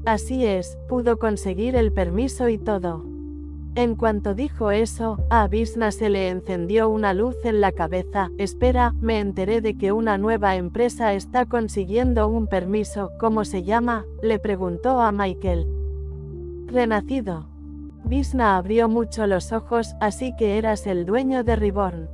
Así es, pudo conseguir el permiso y todo. En cuanto dijo eso, a Vishnu se le encendió una luz en la cabeza. Espera, me enteré de que una nueva empresa está consiguiendo un permiso. ¿Cómo se llama?, le preguntó a Michael. Renacido. Vishnu abrió mucho los ojos, así que eras el dueño de Reborn.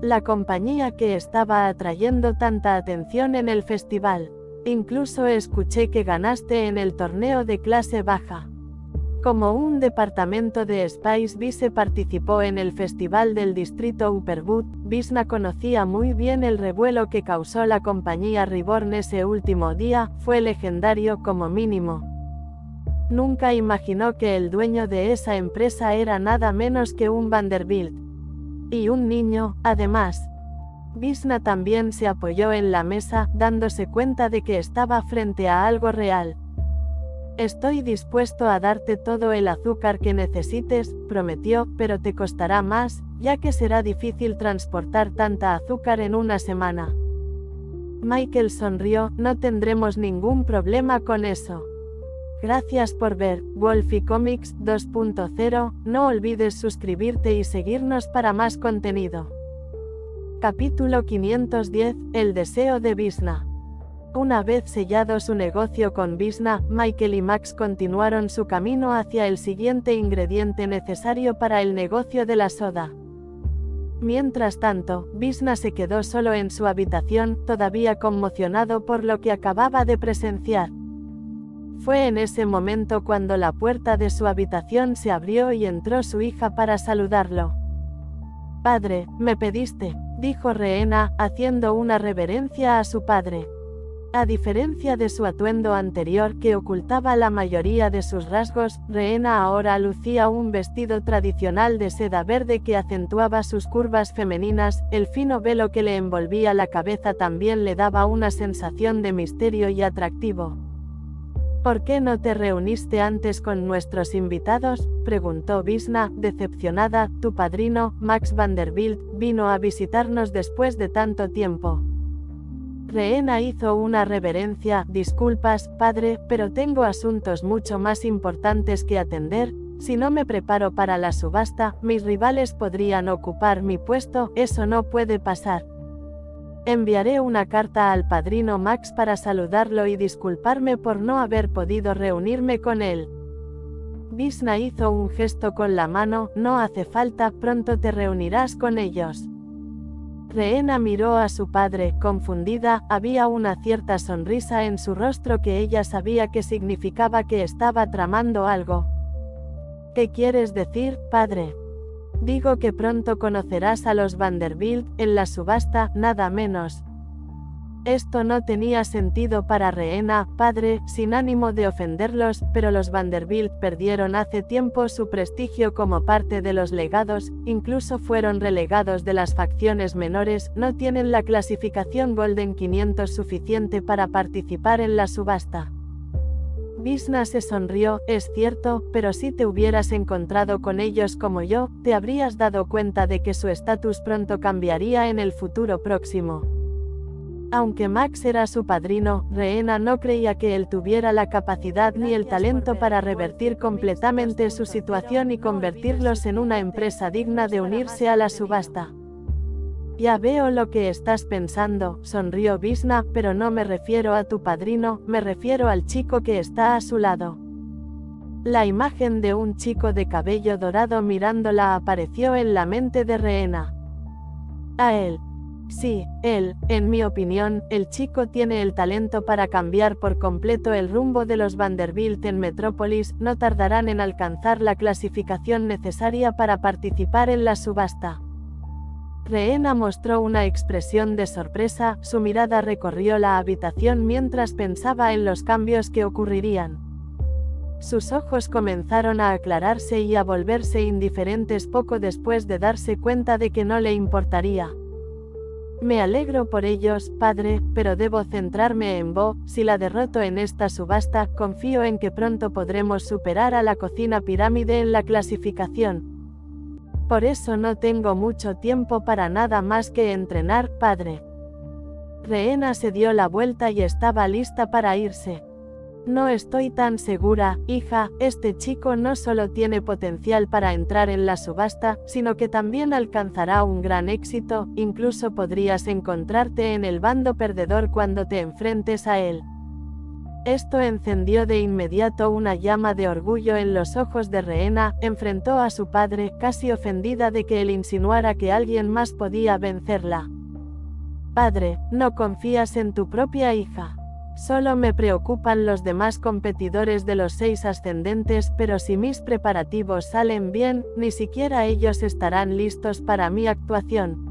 La compañía que estaba atrayendo tanta atención en el festival. Incluso escuché que ganaste en el torneo de clase baja. Como un departamento de Spice Vice participó en el festival del distrito Upperwood, Vishnu conocía muy bien el revuelo que causó la compañía Reborn ese último día, fue legendario como mínimo. Nunca imaginó que el dueño de esa empresa era nada menos que un Vanderbilt. Y un niño, además. Vishnu también se apoyó en la mesa, dándose cuenta de que estaba frente a algo real. Estoy dispuesto a darte todo el azúcar que necesites, prometió, pero te costará más, ya que será difícil transportar tanta azúcar en una semana. Michael sonrió, no tendremos ningún problema con eso. Gracias por ver Wolfie Comics 2.0, no olvides suscribirte y seguirnos para más contenido. Capítulo 510, El deseo de Vishnu. Una vez sellado su negocio con Vishnu, Michael y Max continuaron su camino hacia el siguiente ingrediente necesario para el negocio de la soda. Mientras tanto, Vishnu se quedó solo en su habitación, todavía conmocionado por lo que acababa de presenciar. Fue en ese momento cuando la puerta de su habitación se abrió y entró su hija para saludarlo. «Padre, me pediste», dijo Rehena, haciendo una reverencia a su padre. A diferencia de su atuendo anterior que ocultaba la mayoría de sus rasgos, Rehena ahora lucía un vestido tradicional de seda verde que acentuaba sus curvas femeninas, el fino velo que le envolvía la cabeza también le daba una sensación de misterio y atractivo. «¿Por qué no te reuniste antes con nuestros invitados?», preguntó Vishnu, decepcionada. «Tu padrino, Max Vanderbilt, vino a visitarnos después de tanto tiempo». Rehena hizo una reverencia. «Disculpas, padre, pero tengo asuntos mucho más importantes que atender. Si no me preparo para la subasta, mis rivales podrían ocupar mi puesto, eso no puede pasar. Enviaré una carta al padrino Max para saludarlo y disculparme por no haber podido reunirme con él». Vishnu hizo un gesto con la mano. «No hace falta, pronto te reunirás con ellos». Rehena miró a su padre, confundida, había una cierta sonrisa en su rostro que ella sabía que significaba que estaba tramando algo. «¿Qué quieres decir, padre?» «Digo que pronto conocerás a los Vanderbilt, en la subasta, nada menos». Esto no tenía sentido para Rehena, padre, sin ánimo de ofenderlos, pero los Vanderbilt perdieron hace tiempo su prestigio como parte de los legados, incluso fueron relegados de las facciones menores, no tienen la clasificación Golden 500 suficiente para participar en la subasta. Visna se sonrió, es cierto, pero si te hubieras encontrado con ellos como yo, te habrías dado cuenta de que su estatus pronto cambiaría en el futuro próximo. Aunque Max era su padrino, Rehena no creía que él tuviera la capacidad ni el talento para revertir completamente su situación y convertirlos en una empresa digna de unirse a la subasta. Ya veo lo que estás pensando, sonrió Visna, pero no me refiero a tu padrino, me refiero al chico que está a su lado. La imagen de un chico de cabello dorado mirándola apareció en la mente de Rehena. A él. Sí, él, en mi opinión, el chico tiene el talento para cambiar por completo el rumbo de los Vanderbilt en Metrópolis, no tardarán en alcanzar la clasificación necesaria para participar en la subasta. Rehena mostró una expresión de sorpresa, su mirada recorrió la habitación mientras pensaba en los cambios que ocurrirían. Sus ojos comenzaron a aclararse y a volverse indiferentes poco después de darse cuenta de que no le importaría. Me alegro por ellos, padre, pero debo centrarme en Bo, si la derroto en esta subasta, confío en que pronto podremos superar a la cocina pirámide en la clasificación. Por eso no tengo mucho tiempo para nada más que entrenar, padre. Rehena se dio la vuelta y estaba lista para irse. No estoy tan segura, hija, este chico no solo tiene potencial para entrar en la subasta, sino que también alcanzará un gran éxito, incluso podrías encontrarte en el bando perdedor cuando te enfrentes a él. Esto encendió de inmediato una llama de orgullo en los ojos de Rehena, enfrentó a su padre, casi ofendida de que él insinuara que alguien más podía vencerla. Padre, no confías en tu propia hija. Solo me preocupan los demás competidores de los 6 ascendentes, pero si mis preparativos salen bien, ni siquiera ellos estarán listos para mi actuación.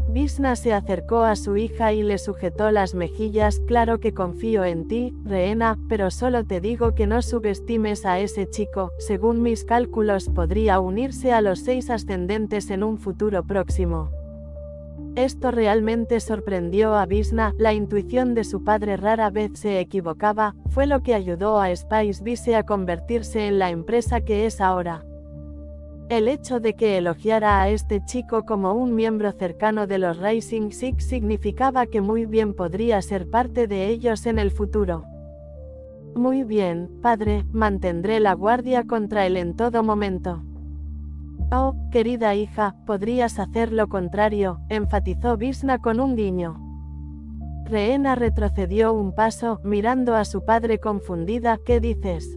Visna se acercó a su hija y le sujetó las mejillas, claro que confío en ti, Rehena, pero solo te digo que no subestimes a ese chico, según mis cálculos podría unirse a los 6 ascendentes en un futuro próximo. Esto realmente sorprendió a Visna, la intuición de su padre rara vez se equivocaba, fue lo que ayudó a Spice Vice a convertirse en la empresa que es ahora. El hecho de que elogiara a este chico como un miembro cercano de los Rising Six significaba que muy bien podría ser parte de ellos en el futuro. Muy bien, padre, mantendré la guardia contra él en todo momento. Oh, querida hija, podrías hacer lo contrario, enfatizó Visna con un guiño. Rehena retrocedió un paso, mirando a su padre confundida, ¿qué dices?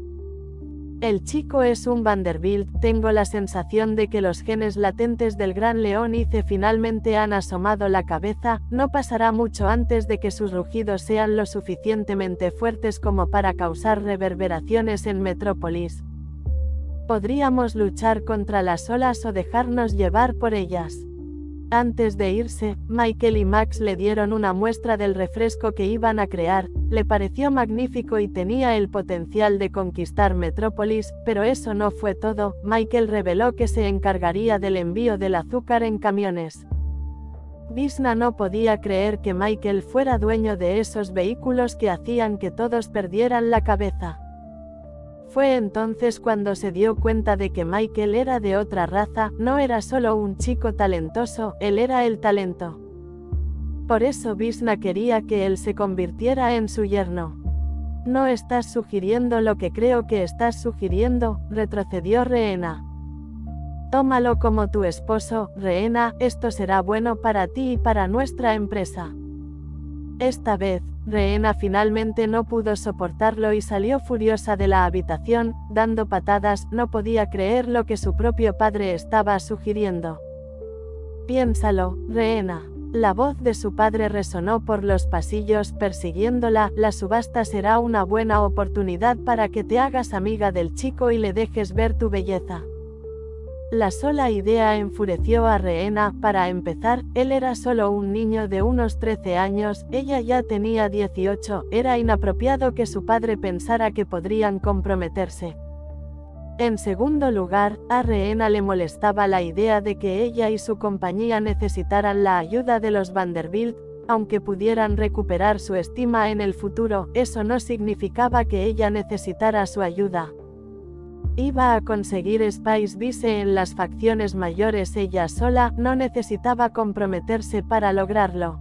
El chico es un Vanderbilt, tengo la sensación de que los genes latentes del Gran León Ice finalmente han asomado la cabeza, no pasará mucho antes de que sus rugidos sean lo suficientemente fuertes como para causar reverberaciones en Metrópolis. Podríamos luchar contra las olas o dejarnos llevar por ellas. Antes de irse, Michael y Max le dieron una muestra del refresco que iban a crear, le pareció magnífico y tenía el potencial de conquistar Metrópolis, pero eso no fue todo, Michael reveló que se encargaría del envío del azúcar en camiones. Visna no podía creer que Michael fuera dueño de esos vehículos que hacían que todos perdieran la cabeza. Fue entonces cuando se dio cuenta de que Michael era de otra raza, no era solo un chico talentoso, él era el talento. Por eso Visna quería que él se convirtiera en su yerno. No estás sugiriendo lo que creo que estás sugiriendo, retrocedió Rehena. Tómalo como tu esposo, Rehena, esto será bueno para ti y para nuestra empresa. Esta vez, Rehena finalmente no pudo soportarlo y salió furiosa de la habitación, dando patadas, no podía creer lo que su propio padre estaba sugiriendo. Piénsalo, Rehena. La voz de su padre resonó por los pasillos persiguiéndola, la subasta será una buena oportunidad para que te hagas amiga del chico y le dejes ver tu belleza. La sola idea enfureció a Rehena. Para empezar, él era solo un niño de unos 13 años, ella ya tenía 18, era inapropiado que su padre pensara que podrían comprometerse. En segundo lugar, a Rehena le molestaba la idea de que ella y su compañía necesitaran la ayuda de los Vanderbilt. Aunque pudieran recuperar su estima en el futuro, eso no significaba que ella necesitara su ayuda. Iba a conseguir Spice Vice en las facciones mayores ella sola, no necesitaba comprometerse para lograrlo.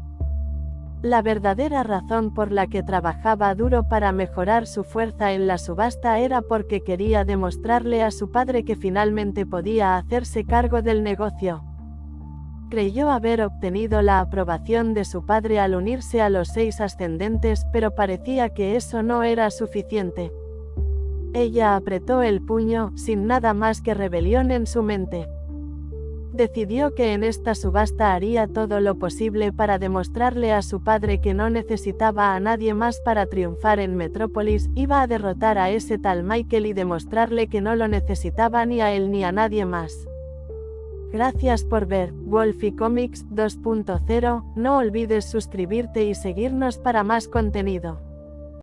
La verdadera razón por la que trabajaba duro para mejorar su fuerza en la subasta era porque quería demostrarle a su padre que finalmente podía hacerse cargo del negocio. Creyó haber obtenido la aprobación de su padre al unirse a los 6 ascendentes, pero parecía que eso no era suficiente. Ella apretó el puño, sin nada más que rebelión en su mente. Decidió que en esta subasta haría todo lo posible para demostrarle a su padre que no necesitaba a nadie más para triunfar en Metrópolis, iba a derrotar a ese tal Michael y demostrarle que no lo necesitaba ni a él ni a nadie más. Gracias por ver Wolfie Comics 2.0, no olvides suscribirte y seguirnos para más contenido.